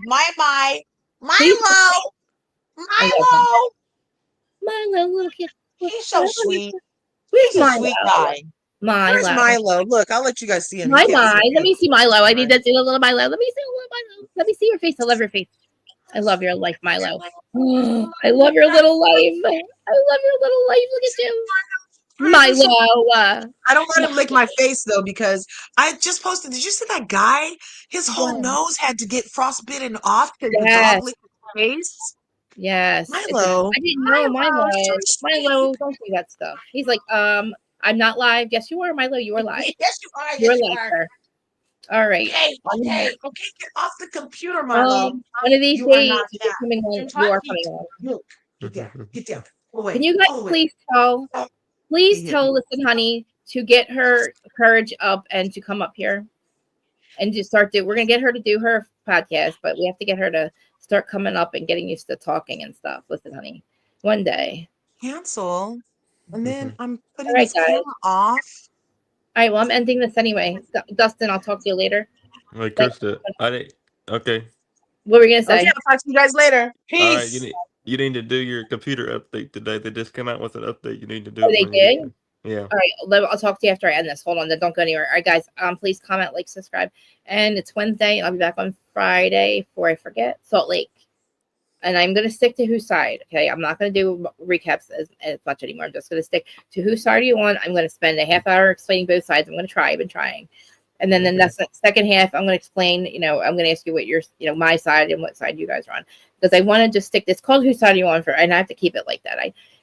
S2: Milo,
S1: look here.
S2: He's so sweet.
S1: Where's
S2: Milo? Sweet guy.
S1: Where's
S2: Milo? Look, I'll let you guys see him.
S1: Let me see Milo. I need to see a little Milo. Let me see a little Milo. Let me see your face. I love your face. I love your life, Milo. I love your little life. Look at you. Milo.
S2: I don't let him lick my face though, because I just posted. Did you see that guy? His whole nose had to get frostbitten off because the dog licked his face.
S1: Yes.
S2: Milo.
S1: I didn't know Milo. Milo, don't do that stuff. He's like, I'm not live. Yes, you are, Milo. You are live.
S2: Yes, you are.
S1: You're live. All right.
S2: Okay. Get off the computer, Milo.
S1: One of these days, you're coming on. You are coming on.
S2: Look, get down.
S1: Can you guys please tell Listen Honey to get her courage up and to come up here and just we're gonna get her to do her podcast, but we have to get her to start coming up and getting used to talking and stuff. Listen, honey, one day.
S2: Cancel. And then I'm putting this camera off.
S1: All right, well, I'm ending this anyway. Dustin, I'll talk to you later.
S3: Wait, Krista, okay.
S1: What were we gonna say?
S2: Okay, I'll talk to you guys later. Peace.
S3: All right, you need to do your computer update today. They just came out with an update. You need to do
S1: it. They did?
S3: Yeah.
S1: All right, I'll talk to you after I end this. Hold on, don't go anywhere. All right, guys, please comment, like, subscribe. And it's Wednesday. I'll be back on Friday before I forget. Salt Lake. And I'm going to stick to whose side, okay? I'm not going to do recaps as much anymore. I'm just going to stick to whose side are you on. I'm going to spend a half hour explaining both sides. I'm going to try. I've been trying. And then the second half, I'm going to explain, I'm going to ask you what your, my side and what side you guys are on. Because I want to just stick, it's called whose side are you on for, and I have to keep it like that.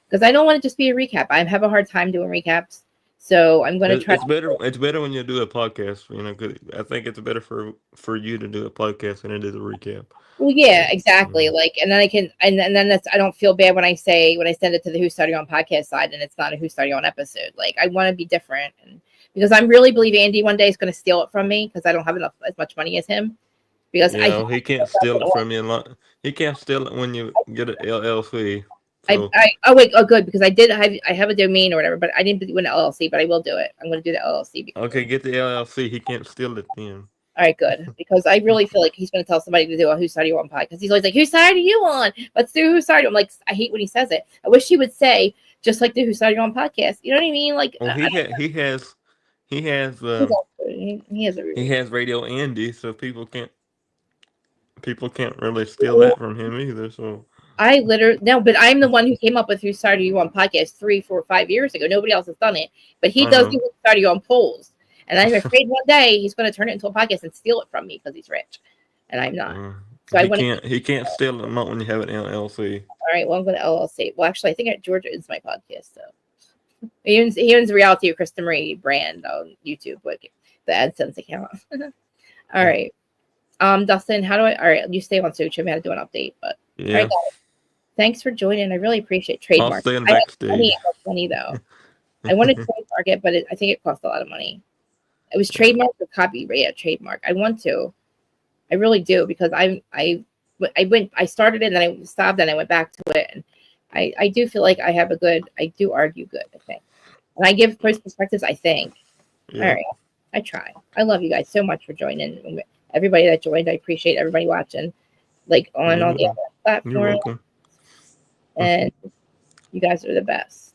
S1: Because I don't want it to just be a recap. I have a hard time doing recaps. So I'm going to try.
S3: It's better when you do a podcast, because I think it's better for you to do a podcast than it is a recap.
S1: Well, yeah, exactly. Like, and then I can, and then that's, I don't feel bad when I send it to the Who's Starting On podcast side and it's not a Who's Starting On episode. Like, I want to be different. And because I really believe Andy one day is going to steal it from me because I don't have as much money as him. Because
S3: he can't steal it from you. He can't steal it when you get an LLC. So.
S1: Good, because I have a domain or whatever, but I didn't do an LLC, but I will do it. I'm going to do the LLC.
S3: Okay, get the LLC. He can't steal it then.
S1: All right, good. Because I really feel like he's going to tell somebody to do a Whose Side Are You On podcast. He's always like, whose side are you on? Let's do Whose Side Are You On? I'm like, I hate when he says it. I wish he would say, just like the Who Started You On podcast. You know what I mean? Like,
S3: Well, he has
S1: he has
S3: Radio Andy, so people can't really steal that from him either. So
S1: I literally no, but I'm the one who came up with Who Started You On podcast 3, 4, 5 years ago. Nobody else has done it, but he does Who Started You On polls, and I'm afraid one day he's going to turn it into a podcast and steal it from me because he's rich, and I'm not. So
S3: he can't steal them out when you have an LLC.
S1: All right, well I'm going to LLC. Well, actually, I think Georgia is my podcast, so he owns the Reality of Krista Marie brand on YouTube, like the AdSense account. All right, Dustin, how do I? All right, you stay on Sochi. I'm going to do an update, but
S3: yeah.
S1: All right, guys. Thanks for joining. I really appreciate trademark.
S3: I'll stay in backstage.
S1: Money though. I wanted to trademark it, but I think it cost a lot of money. It was trademark or copyright. Yeah, trademark. I want to. I really do because I started it and then I stopped and I went back to it, and I do feel like I do argue good, I think. And I give perspectives, I think. Yeah. All right. I try. I love you guys so much for joining. Everybody that joined, I appreciate everybody watching, like on all the other platforms.
S3: You're welcome.
S1: And you guys are the best.